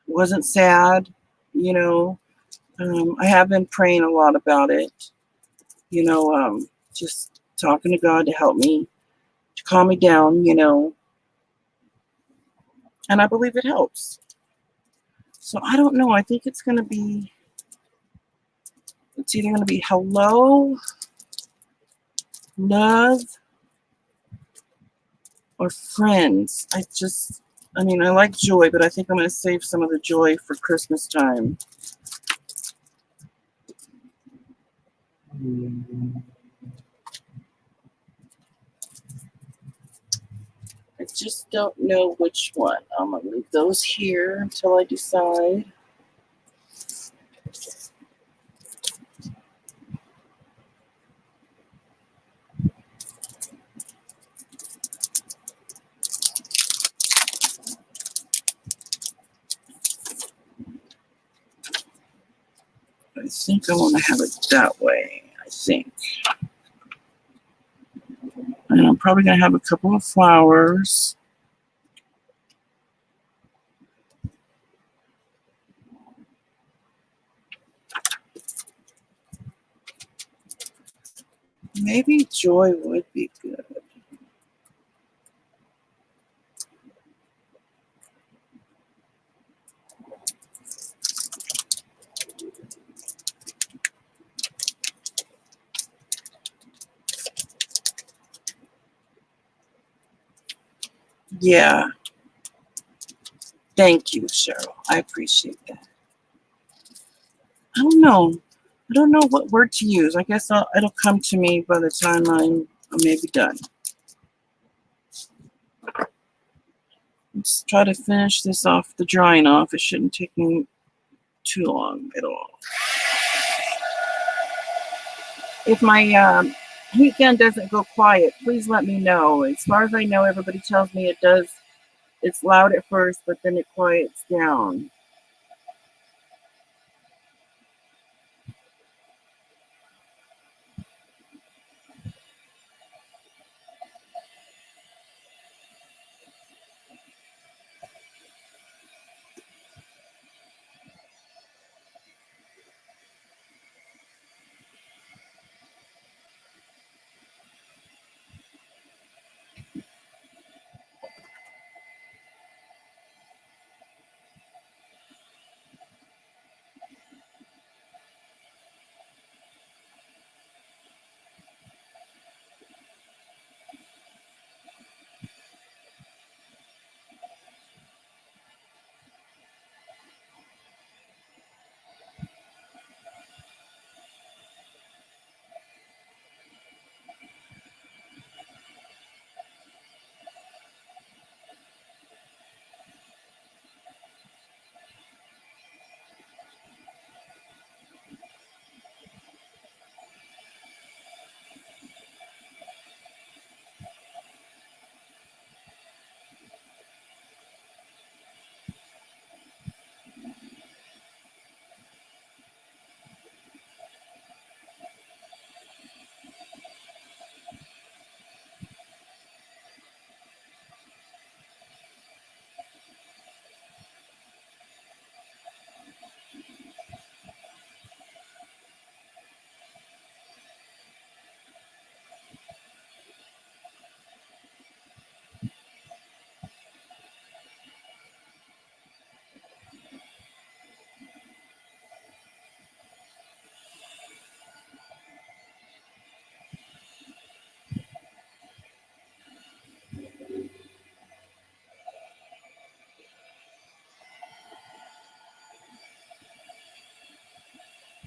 wasn't sad, you know. I have been praying a lot about it, you know, just talking to God to help me, to calm me down, you know, and I believe it helps. So I don't know. I think it's either going to be hello, love, or friends. I mean, I like joy, but I think I'm going to save some of the joy for Christmas time. I just don't know which one. I'm going to leave those here until I decide. I think I want to have it that way. I think. And I'm probably going to have a couple of flowers. Maybe joy would be good. Yeah. Thank you, Cheryl. I appreciate that. I don't know. I don't know what word to use. I guess it'll come to me by the time I'm maybe done. Let's try to finish this off, the drying off. It shouldn't take me too long at all. If my heat gun doesn't go quiet, please let me know. As far as I know, everybody tells me it does. It's loud at first, but then it quiets down.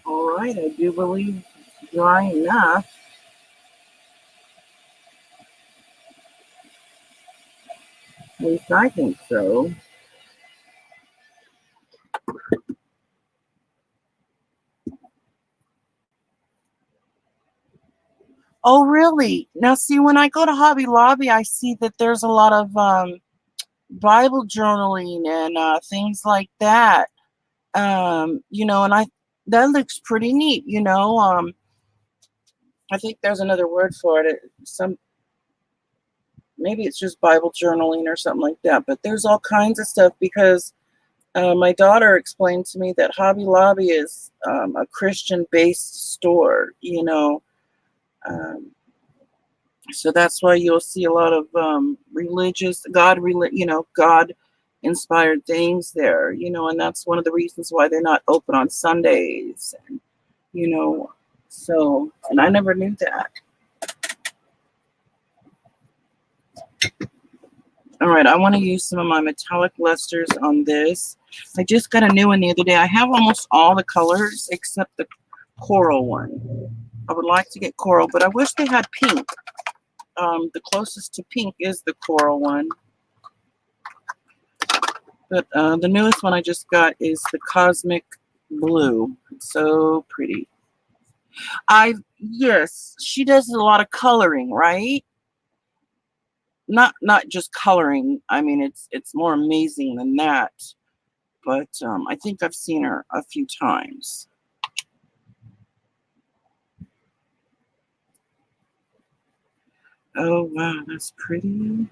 All right, I do believe it's dry enough. At least I think so. Oh, really? Now, see, when I go to Hobby Lobby, I see that there's a lot of Bible journaling and things like that. You know, and that looks pretty neat. You know, I think there's another word for it. maybe it's just Bible journaling or something like that. But there's all kinds of stuff because my daughter explained to me that Hobby Lobby is a Christian-based store, you know. Um, so that's why you'll see a lot of religious, God-inspired things there, you know, and that's one of the reasons why they're not open on Sundays, and, you know, so, and I never knew that. All right, I want to use some of my metallic lusters on this. I just got a new one the other day. I have almost all the colors except the coral one. I would like to get coral, but I wish they had pink. The closest to pink is the coral one. But the newest one I just got is the cosmic blue. It's so pretty. Yes, she does a lot of coloring, right? Not just coloring. I mean, it's more amazing than that. But I think I've seen her a few times. Oh, wow, that's pretty.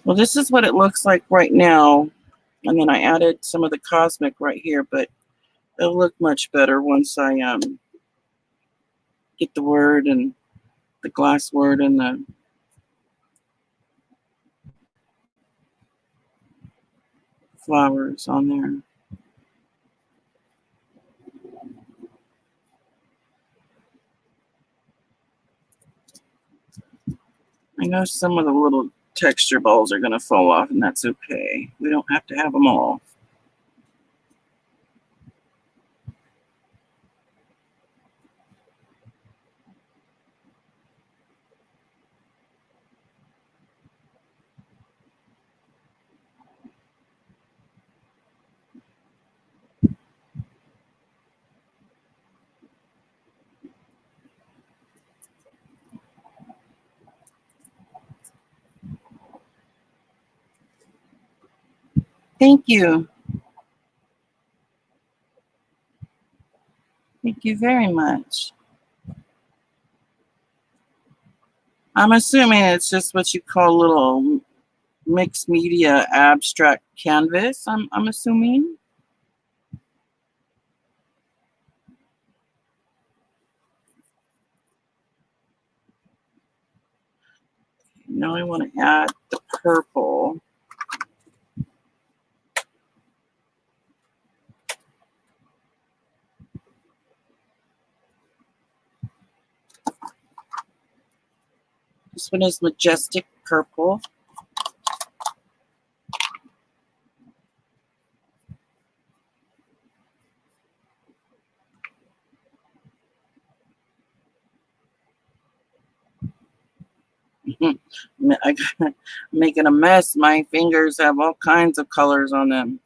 Well, this is what it looks like right now. And then I added some of the cosmic right here, but it'll look much better once I get the word and the glass word and the flowers on there. I know some of the little texture balls are going to fall off, and that's okay. We don't have to have them all. Thank you. Thank you very much. I'm assuming it's just what you call a little mixed media abstract canvas, I'm assuming. Now I want to add the purple. This one is Majestic Purple. I'm making a mess. My fingers have all kinds of colors on them.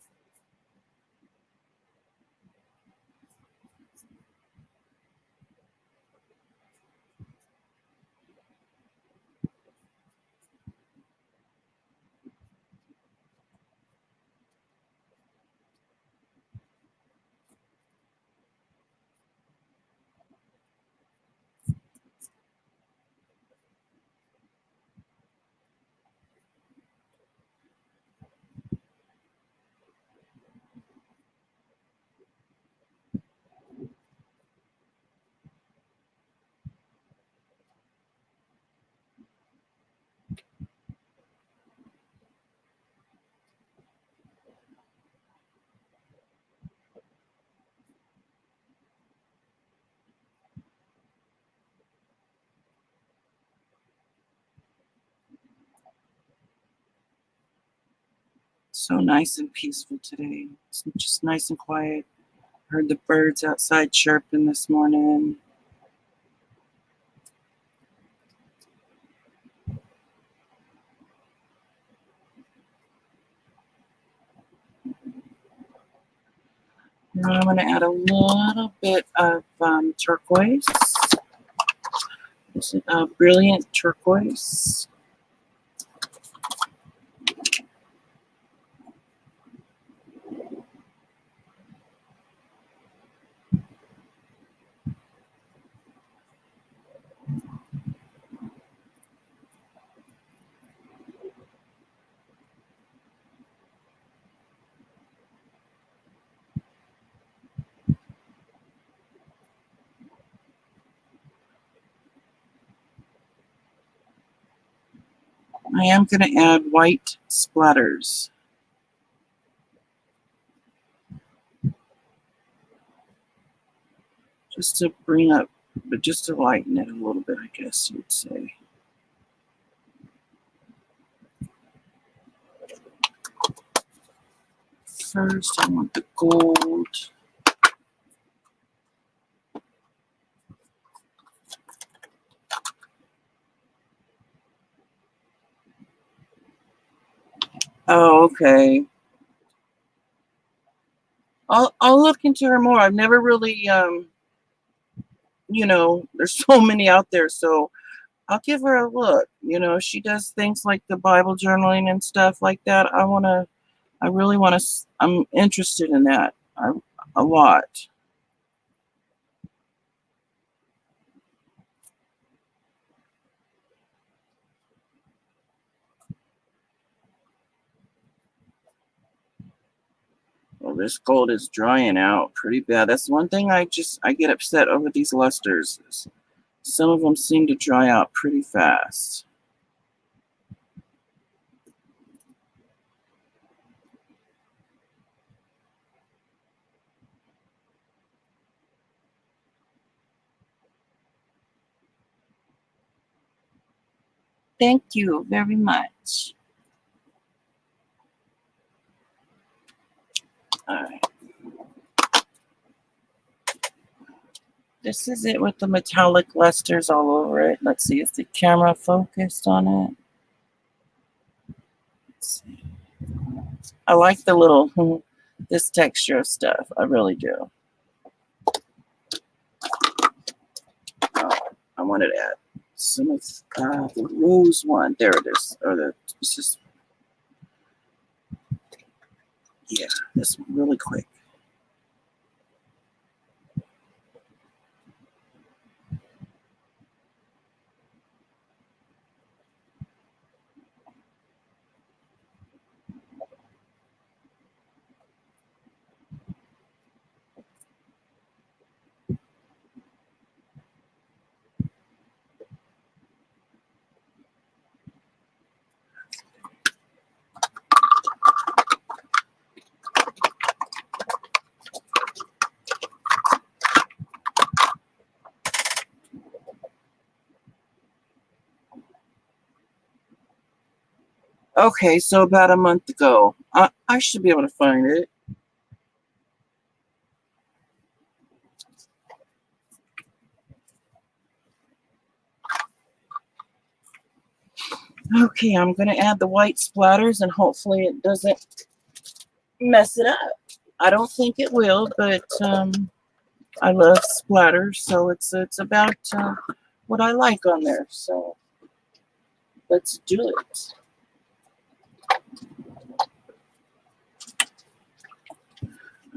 So nice and peaceful today. It's just nice and quiet. Heard the birds outside chirping this morning. Now I'm going to add a little bit of turquoise. This is a brilliant turquoise. I am going to add white splatters. Just to bring up, but just to lighten it a little bit, I guess you'd say. First, I want the gold. Oh, okay. I'll look into her more. I've never really, you know, there's so many out there, so I'll give her a look. You know, she does things like the Bible journaling and stuff like that. I really want to, I'm interested in that a lot. Well, this gold is drying out pretty bad. That's one thing I get upset over these lusters. Some of them seem to dry out pretty fast. Thank you very much. All right. This is it with the metallic lusters all over it. Let's see, is the camera focused on it? Let's see. I like the little, this texture of stuff. I really do. I wanted to add some of the rose one. There it is. Or it's just, yeah, this one really quick. Okay, so about a month ago, I should be able to find it. Okay, I'm going to add the white splatters and hopefully it doesn't mess it up. I don't think it will, but I love splatters, so it's about what I like on there. So let's do it.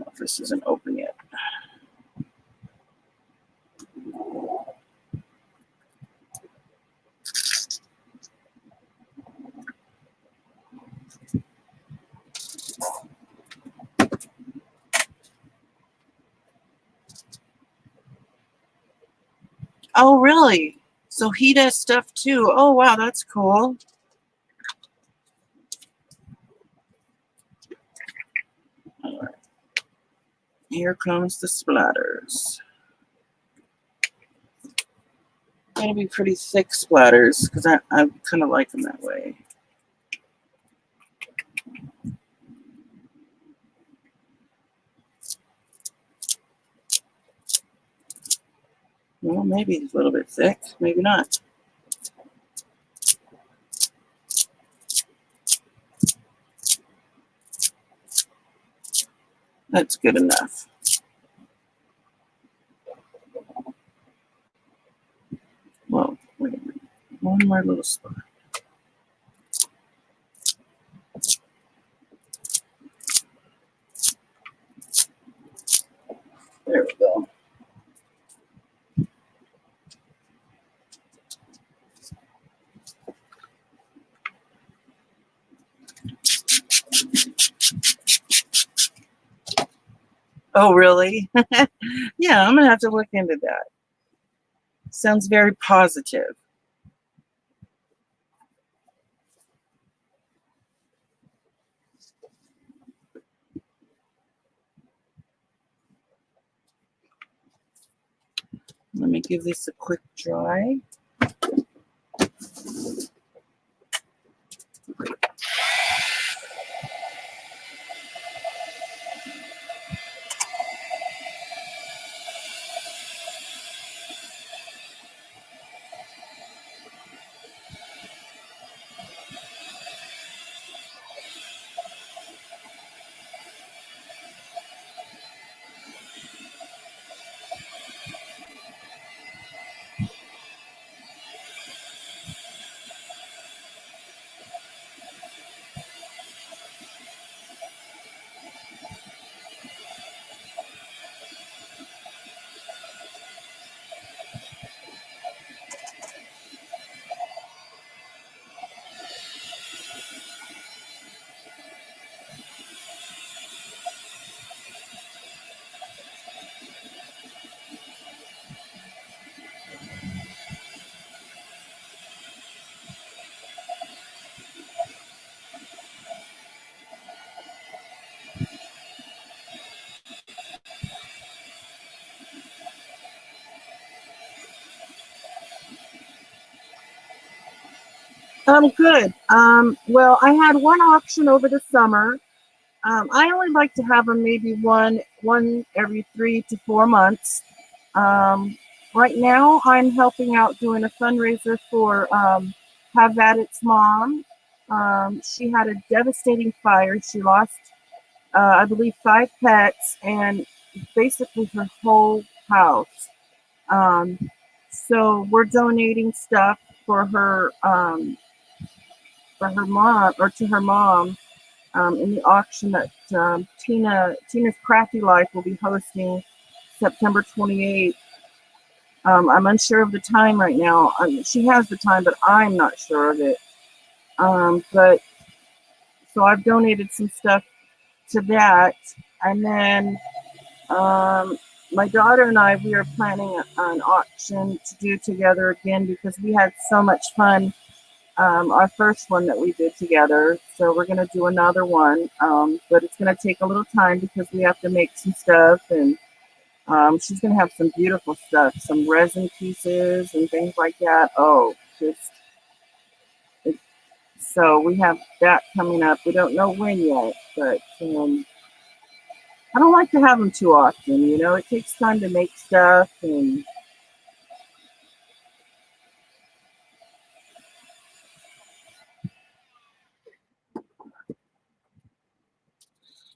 Oh, this isn't open yet. Oh, really? So he does stuff too. Oh, wow, that's cool. All right. Here comes the splatters. Gotta be pretty thick splatters because I kind of like them that way. Well, maybe a little bit thick, maybe not. That's good enough. Well, wait a minute. One more little spot. There we go. Oh, really? Yeah, I'm going to have to look into that. Sounds very positive. Let me give this a quick dry. Good. Well, I had one auction over the summer. I only like to have them maybe one every 3 to 4 months. Um, right now, I'm helping out doing a fundraiser for Have At Its mom. She had a devastating fire. She lost, I believe, 5 pets and basically her whole house. Um, so we're donating stuff for her mom, or to her mom, in the auction that Tina's Crafty Life will be hosting September 28th. I'm unsure of the time right now. She has the time, but I'm not sure of it. But so I've donated some stuff to that, and then my daughter and we are planning an auction to do together again because we had so much fun. Our first one that we did together. So we're going to do another one, but it's going to take a little time because we have to make some stuff, and she's going to have some beautiful stuff, some resin pieces and things like that. Oh, so we have that coming up. We don't know when yet, but I don't like to have them too often. It takes time to make stuff, and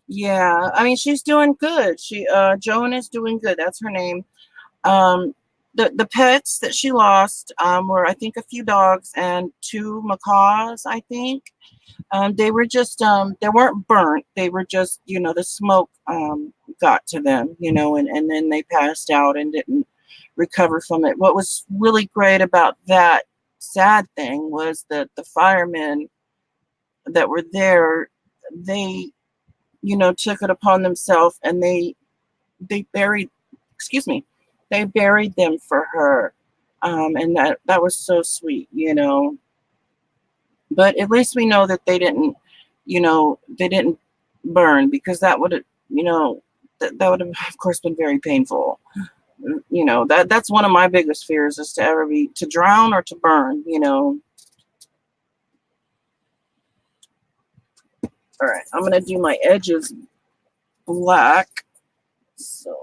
yeah, I mean, she's doing good. Joan is doing good. That's her name. Um, the pets that she lost were, I think, a few dogs and 2 macaws, I think. They were just, they weren't burnt. They were just, the smoke got to them, and then they passed out and didn't recover from it. What was really great about that sad thing was that the firemen that were there, they, took it upon themselves, and they buried, excuse me, they buried them for her. And that was so sweet. But at least we know that they didn't burn, because that would have, that would have, of course, been very painful. That's one of my biggest fears, is to drown or to burn. All right, I'm going to do my edges black. So,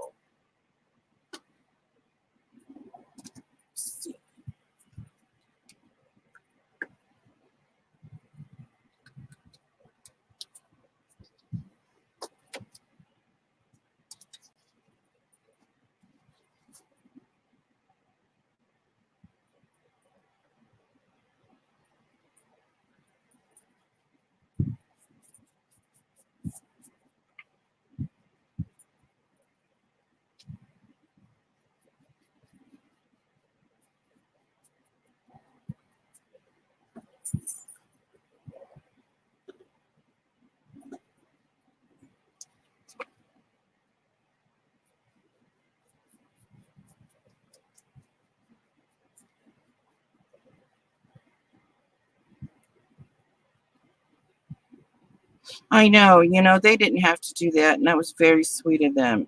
I know, they didn't have to do that, and that was very sweet of them.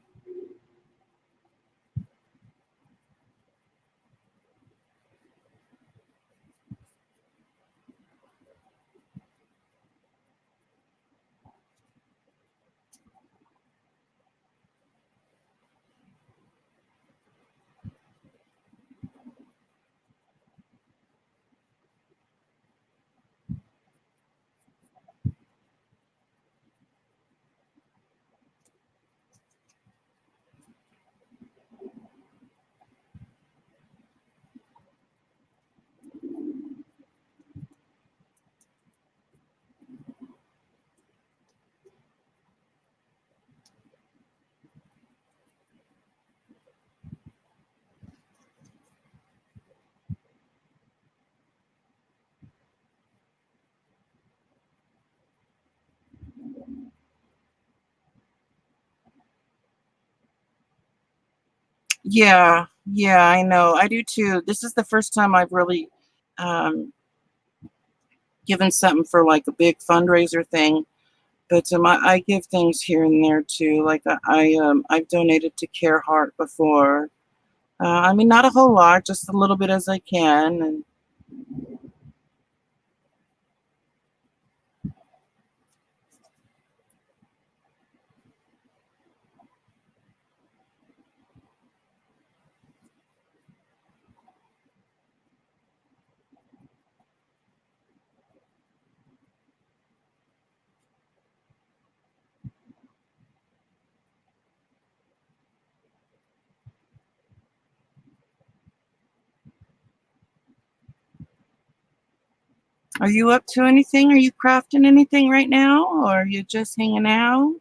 Yeah, I know. I do too. This is the first time I've really um, given something for like a big fundraiser thing. But I give things here and there too. Like I've donated to Care Heart before. I mean, not a whole lot, just a little bit as I can. And are you up to anything? Are you crafting anything right now, or are you just hanging out?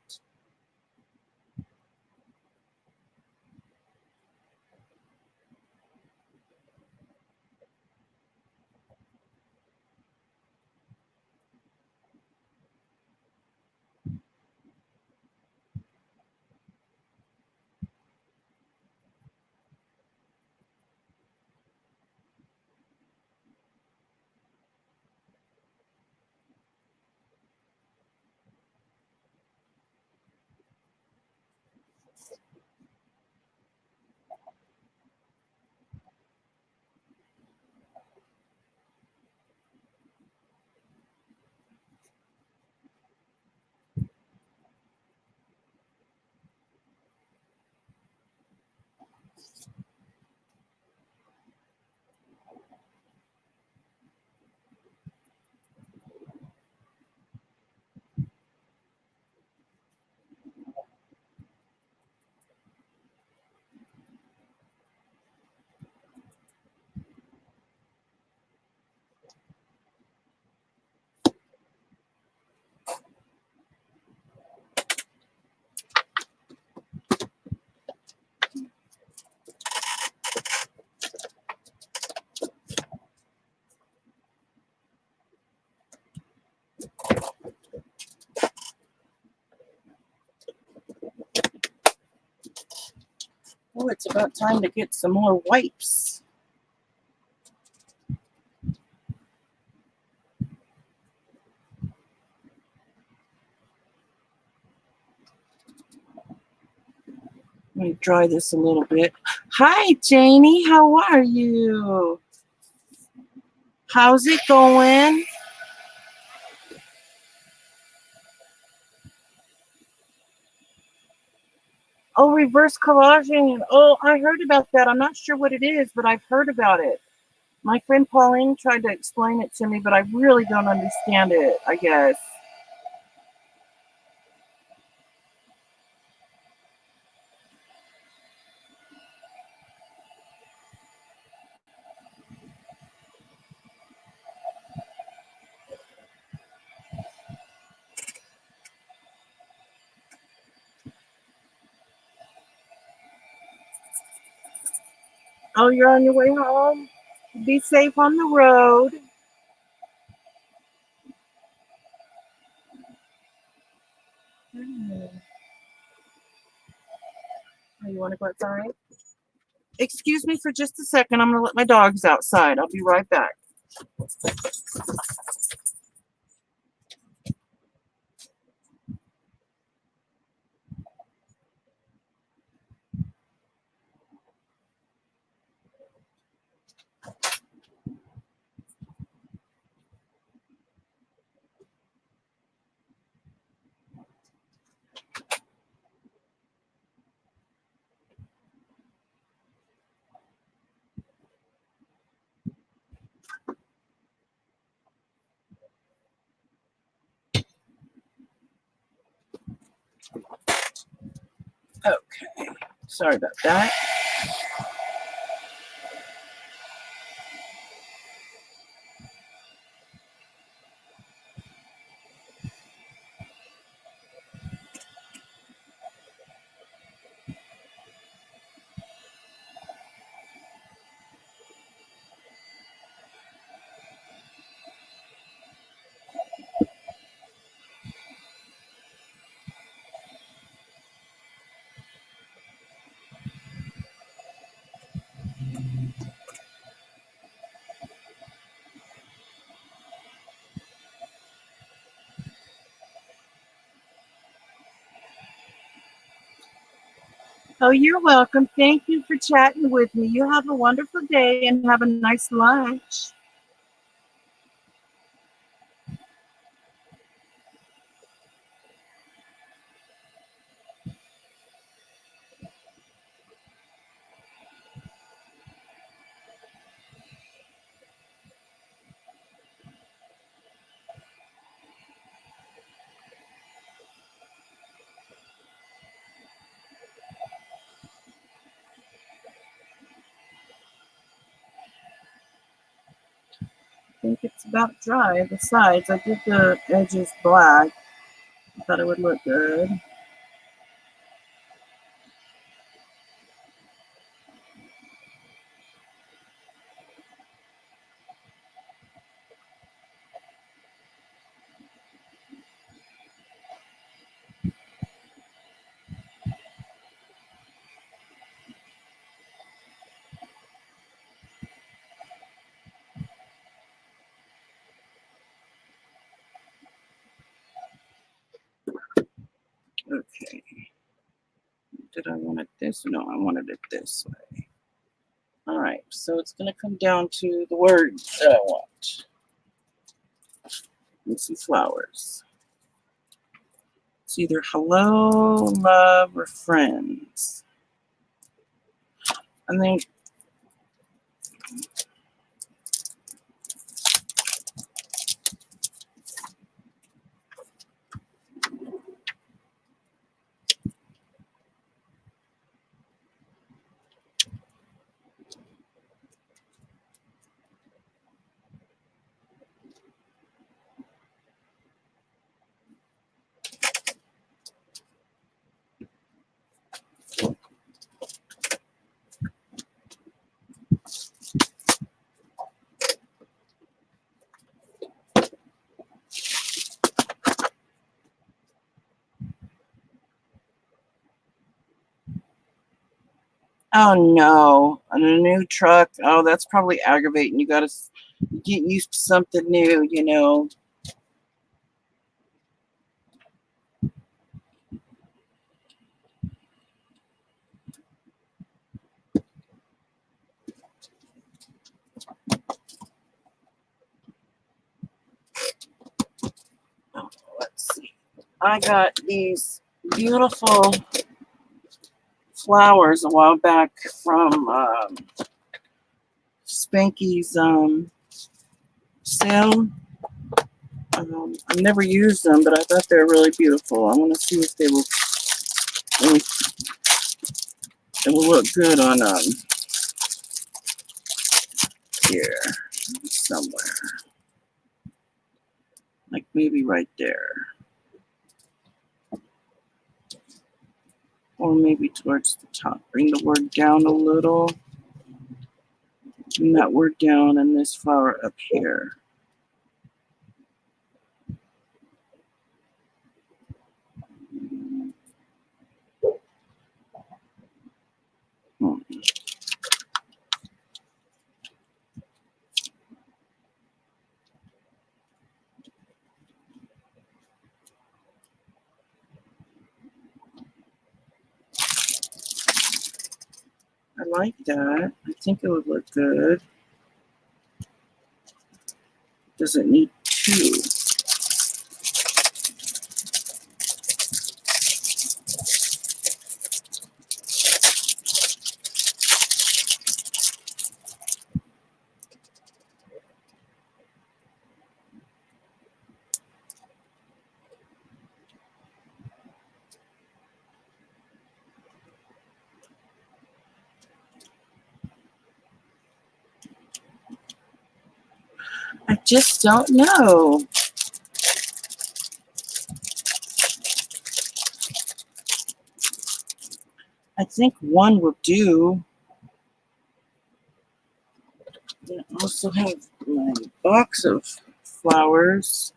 Oh, it's about time to get some more wipes. Let me dry this a little bit. Hi, Janie. How are you? How's it going? Oh, reverse collaging. Oh, I heard about that. I'm not sure what it is, but I've heard about it. My friend Pauline tried to explain it to me, but I really don't understand it, I guess. Oh, you're on your way home? Be safe on the road. Oh, you want to go outside? Excuse me for just a second. I'm going to let my dogs outside. I'll be right back. Okay. Sorry about that. Oh, you're welcome. Thank you for chatting with me. You have a wonderful day and have a nice lunch. I think it's about dry. The sides, I did the edges black. I thought it would look good. Okay. Did I want it this? No, I wanted it this way. All right, so it's going to come down to the words that I want. And some flowers. It's either hello, love, or friends. And then oh no, on a new truck. Oh, that's probably aggravating. You got to get used to something new, you know. Oh, let's see. I got these beautiful flowers a while back from Spanky's sale. I've never used them, but I thought they were really beautiful. I want to see if they will look good on here somewhere, like maybe right there, or maybe towards the top. Bring the word down a little. Bring that word down and this flower up here. Hmm. I like that. I think it would look good. Doesn't need two. I just don't know. I think one will do. I also have my box of flowers.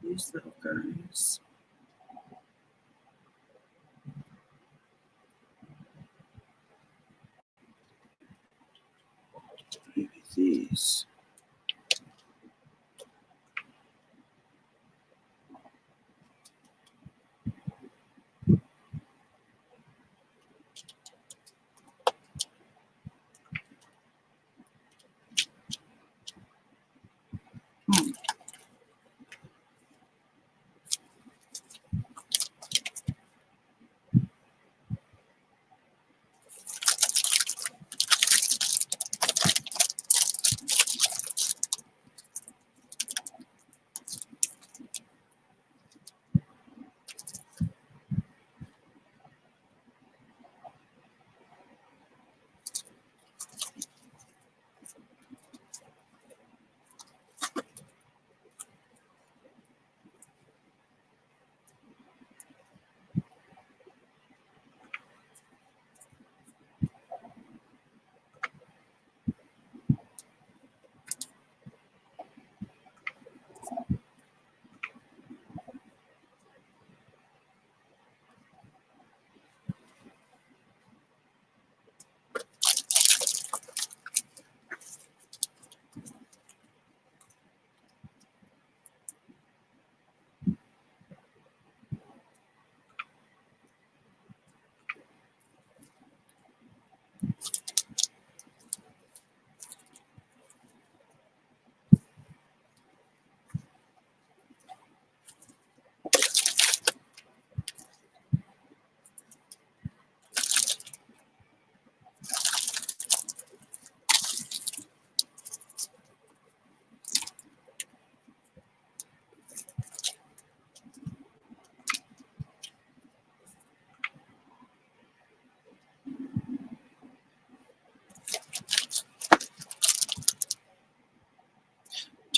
These little guys. Maybe these.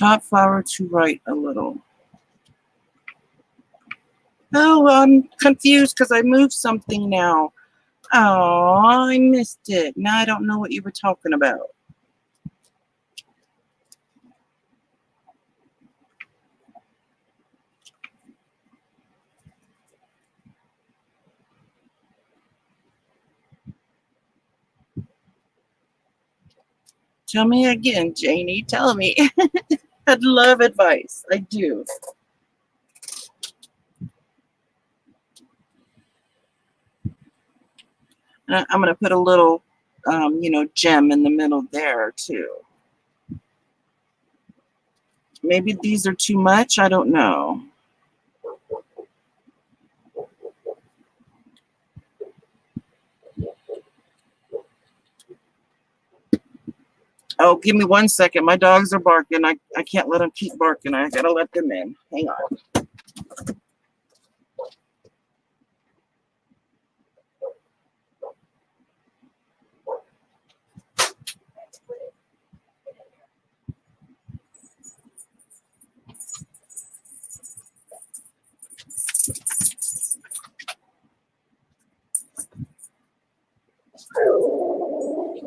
Top flower to right a little. Oh, I'm confused because I moved something now. Oh, I missed it. Now I don't know what you were talking about. Tell me again, Janie. Tell me. I'd love advice. I do. And I'm going to put a little, gem in the middle there too. Maybe these are too much. I don't know. Oh, give me 1 second. My dogs are barking. I can't let them keep barking. I got to let them in. Hang on.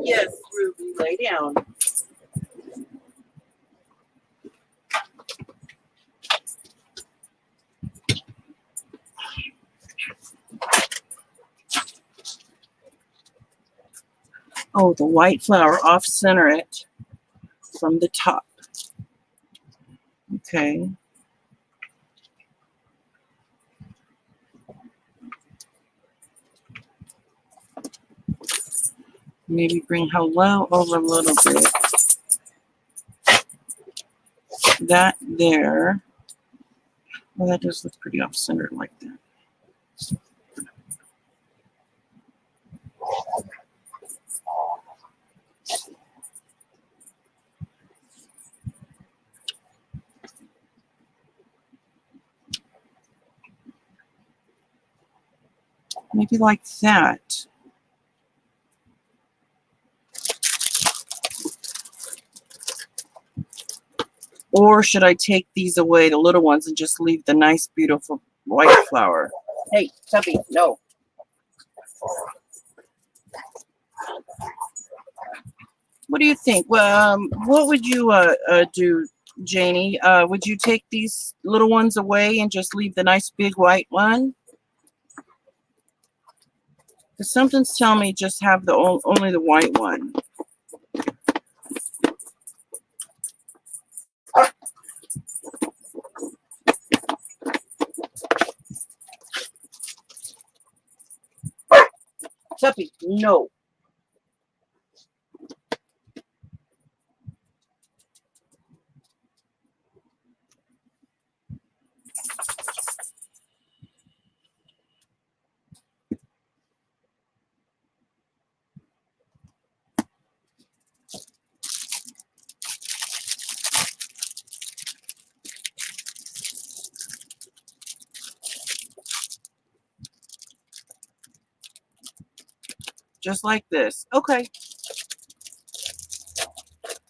Yes, Ruby, lay down. Oh, the white flower, off center it from the top. Okay. Maybe bring hello over a little bit. That there. Well, that does look pretty off centered like that. Maybe like that. Or should I take these away, the little ones, and just leave the nice, beautiful white flower? Hey, Tuppy, no. What do you think? Well, what would you do, Janie? Would you take these little ones away and just leave the nice big white one? Because something's telling me just have the only the white one. Tuppy, no. Just like this. Okay.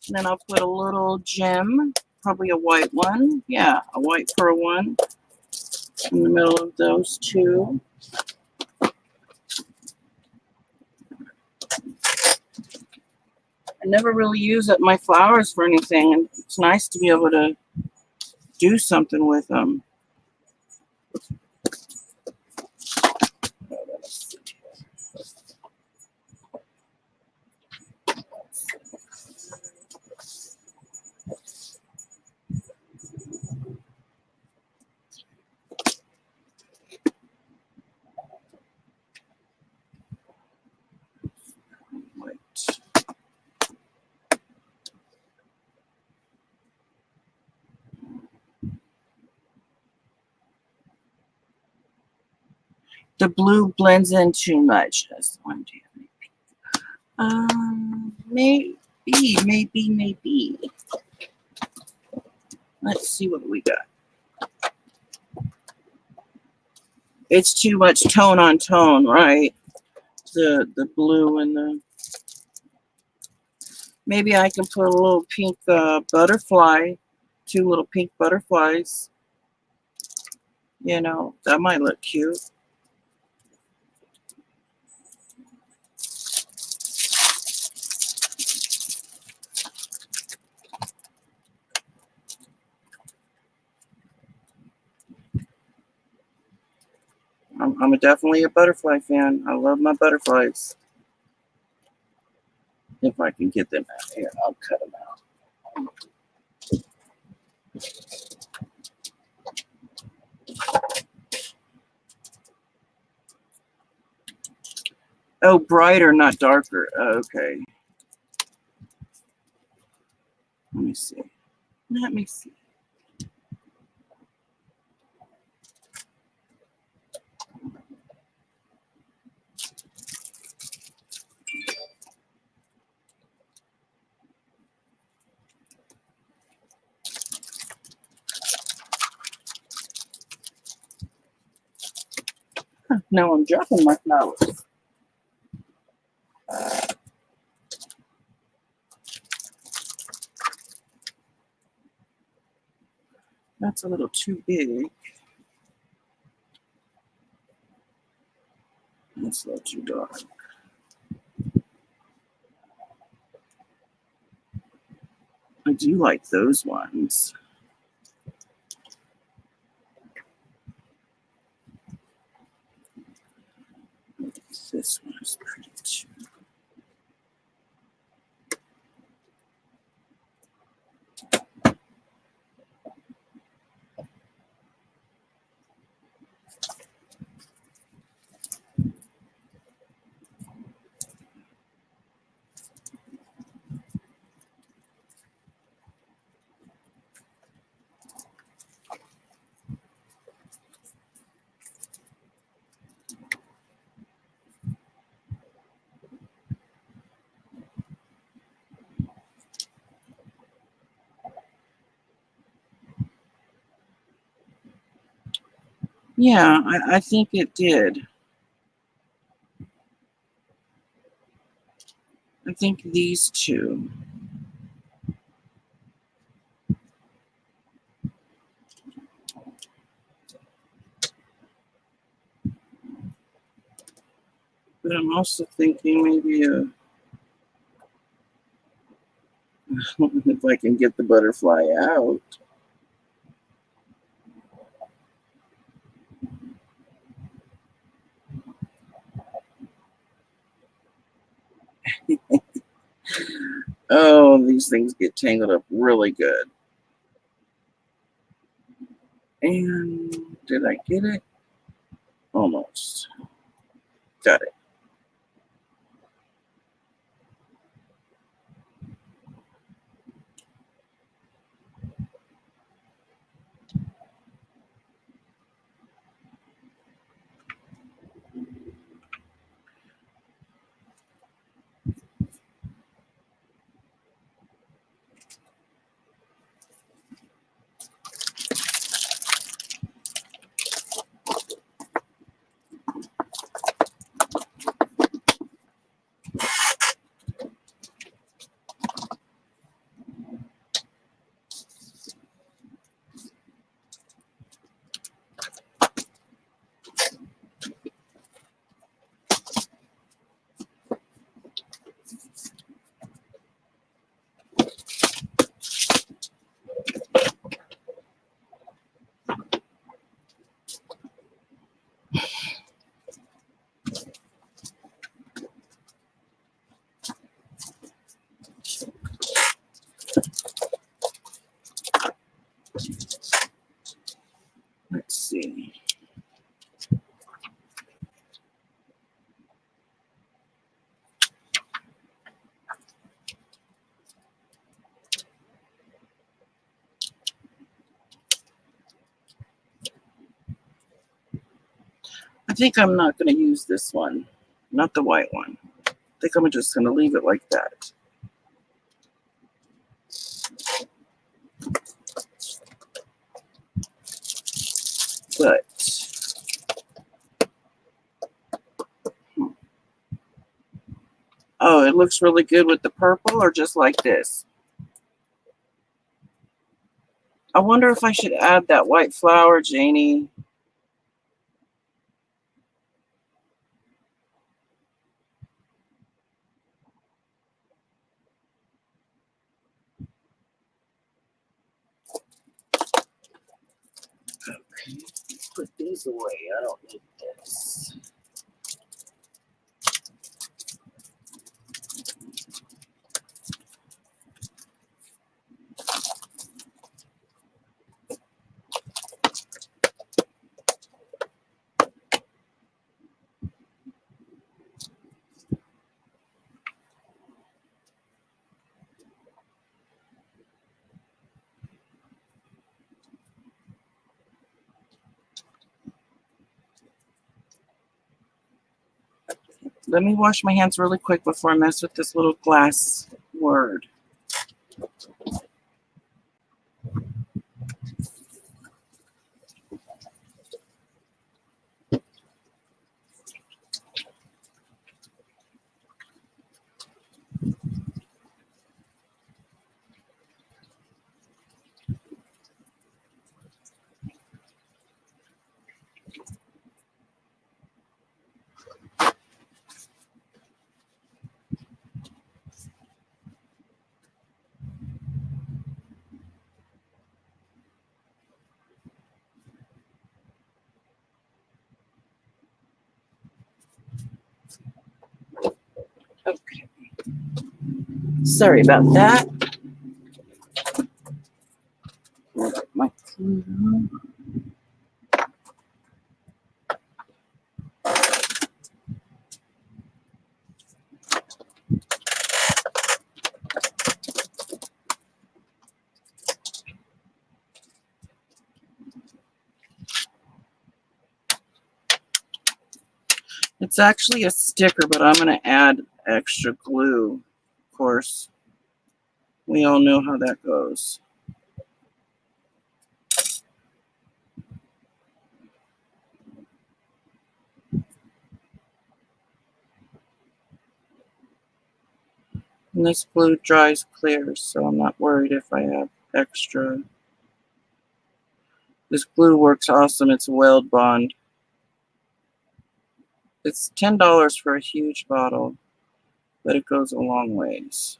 And then I'll put a little gem, probably a white one. Yeah, a white pearl one in the middle of those two. I never really use up my flowers for anything, and it's nice to be able to do something with them. The blue blends in too much. That's one, two, maybe. Let's see what we got. It's too much tone on tone, right? The blue and the. Maybe I can put a little pink butterfly 2 little pink butterflies. You know, that might look cute. I'm definitely a butterfly fan. I love my butterflies. If I can get them out here, I'll cut them out. Oh, brighter, not darker. Okay. Let me see. Let me see. Now I'm dropping my flowers. That's a little too big. That's a little too dark. I do like those ones. This one is pretty too. Yeah, I think it did. I think these two. But I'm also thinking maybe if I can get the butterfly out. Oh, these things get tangled up really good. And did I get it? Almost. Got it. Let's see. I think I'm not going to use this one, not the white one. I think I'm just going to leave it like that. But oh, it looks really good with the purple, or just like this. I wonder if I should add that white flower, Janie. Okay, put these away. I don't need this. Let me wash my hands really quick before I mess with this little glass word. Okay. Sorry about that. My clue. It's actually a sticker, but I'm going to add extra glue. Of course, we all know how that goes. And this glue dries clear, so I'm not worried if I have extra. This glue works awesome. It's Weld Bond. It's $10 for a huge bottle, but it goes a long ways.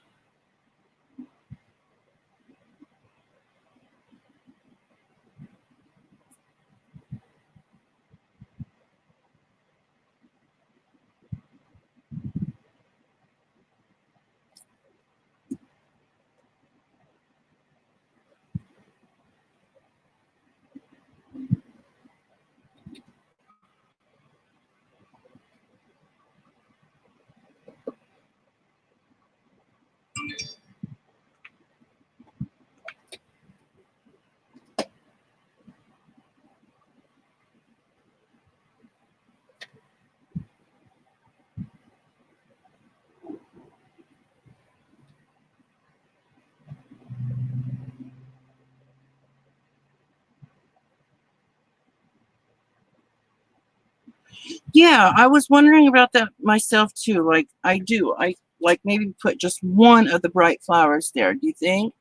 Yeah, I was wondering about that myself too. Like I do. I like maybe put just one of the bright flowers there. Do you think?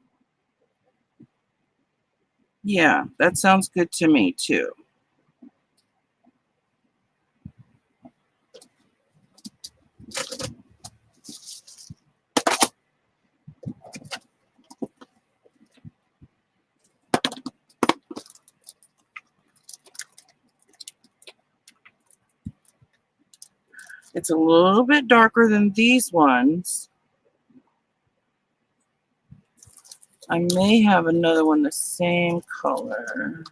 Yeah, that sounds good to me too. It's a little bit darker than these ones. I may have another one the same color.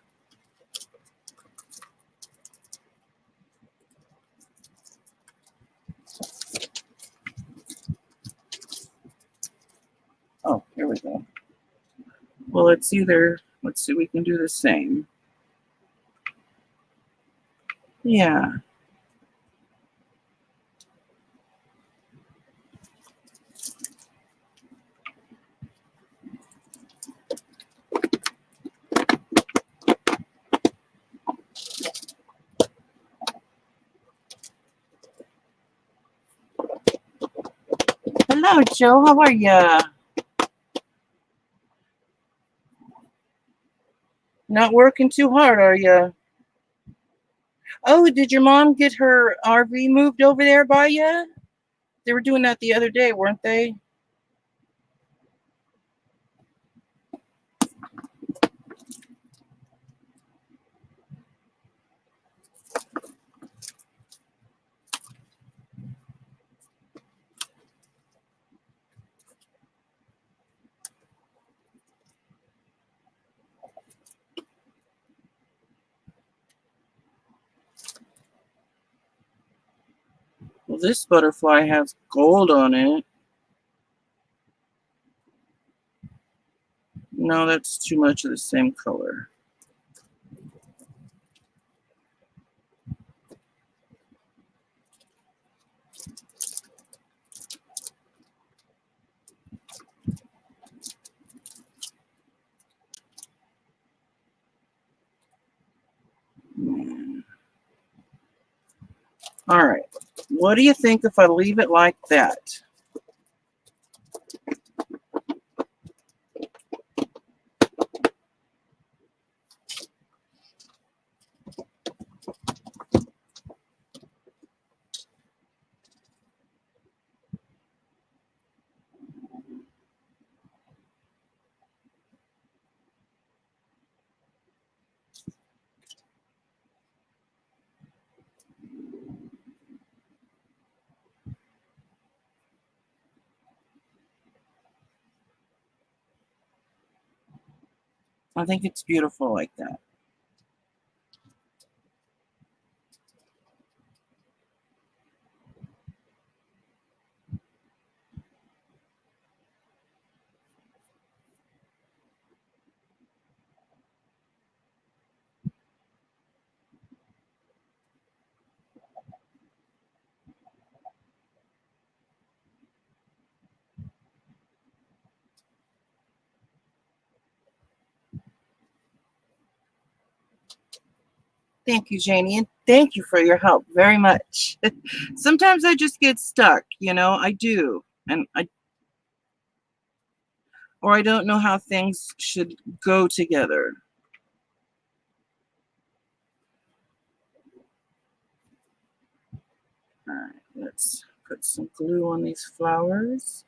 Oh, here we go. Well, it's either, let's see, we can do the same. Yeah. Hello, Joe. How are ya? Not working too hard, are you? Oh, did your mom get her RV moved over there by you? They were doing that the other day, weren't they? Well, this butterfly has gold on it. No, that's too much of the same color. All right. What do you think if I leave it like that? I think it's beautiful like that. Thank you, Janie, and thank you for your help very much. Sometimes I just get stuck, I do. And I don't know how things should go together. All right, let's put some glue on these flowers.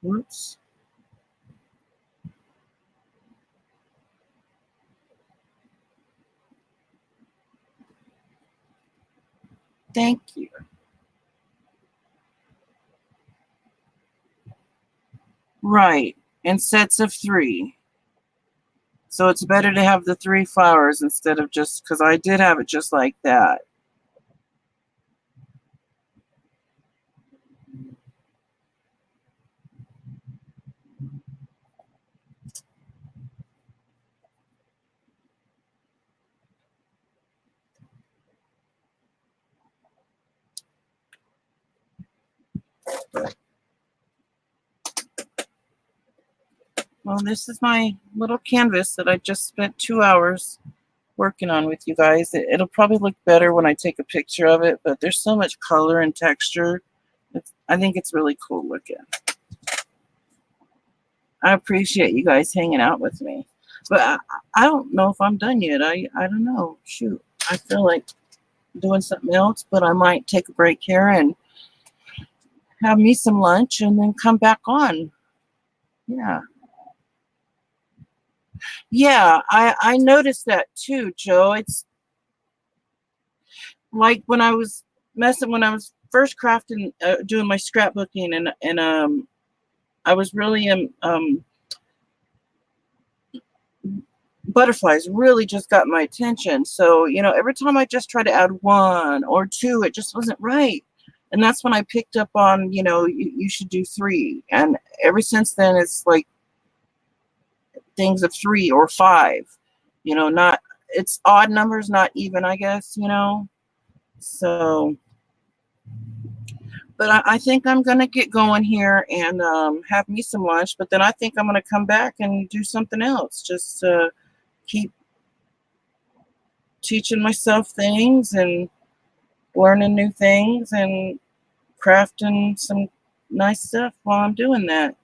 Whoops. Thank you. Right, in sets of 3. So it's better to have the 3 flowers instead of just, because I did have it just like that. Well, this is my little canvas that I just spent 2 hours working on with you guys. It'll probably look better when I take a picture of it, but there's so much color and texture. I think it's really cool looking. I appreciate you guys hanging out with me. But I don't know if I'm done yet. I don't know. Shoot. I feel like doing something else, but I might take a break here and have me some lunch and then come back on. Yeah. Yeah, I noticed that too, Joe. It's like when I was when I was first crafting, doing my scrapbooking, and I was really butterflies really just got my attention. So, every time I just try to add one or two, it just wasn't right. And that's when I picked up on, you should do three. And ever since then, it's like things of three or five, not, it's odd numbers, not even, I guess, So, but I think I'm going to get going here and have me some lunch. But then I think I'm going to come back and do something else. Just keep teaching myself things and learning new things and crafting some nice stuff while I'm doing that.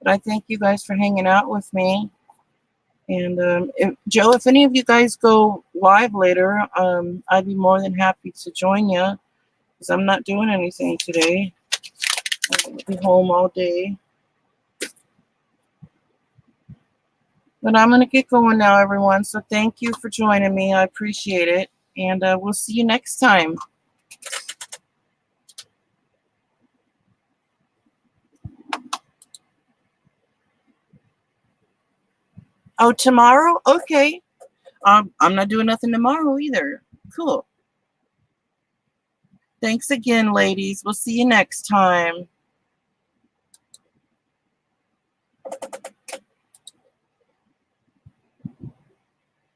But I thank you guys for hanging out with me. And Joe, if any of you guys go live later, I'd be more than happy to join you because I'm not doing anything today. I'm going to be home all day. But I'm going to get going now, everyone. So thank you for joining me. I appreciate it. And we'll see you next time. Oh, tomorrow? Okay. I'm not doing nothing tomorrow either. Cool. Thanks again, ladies. We'll see you next time.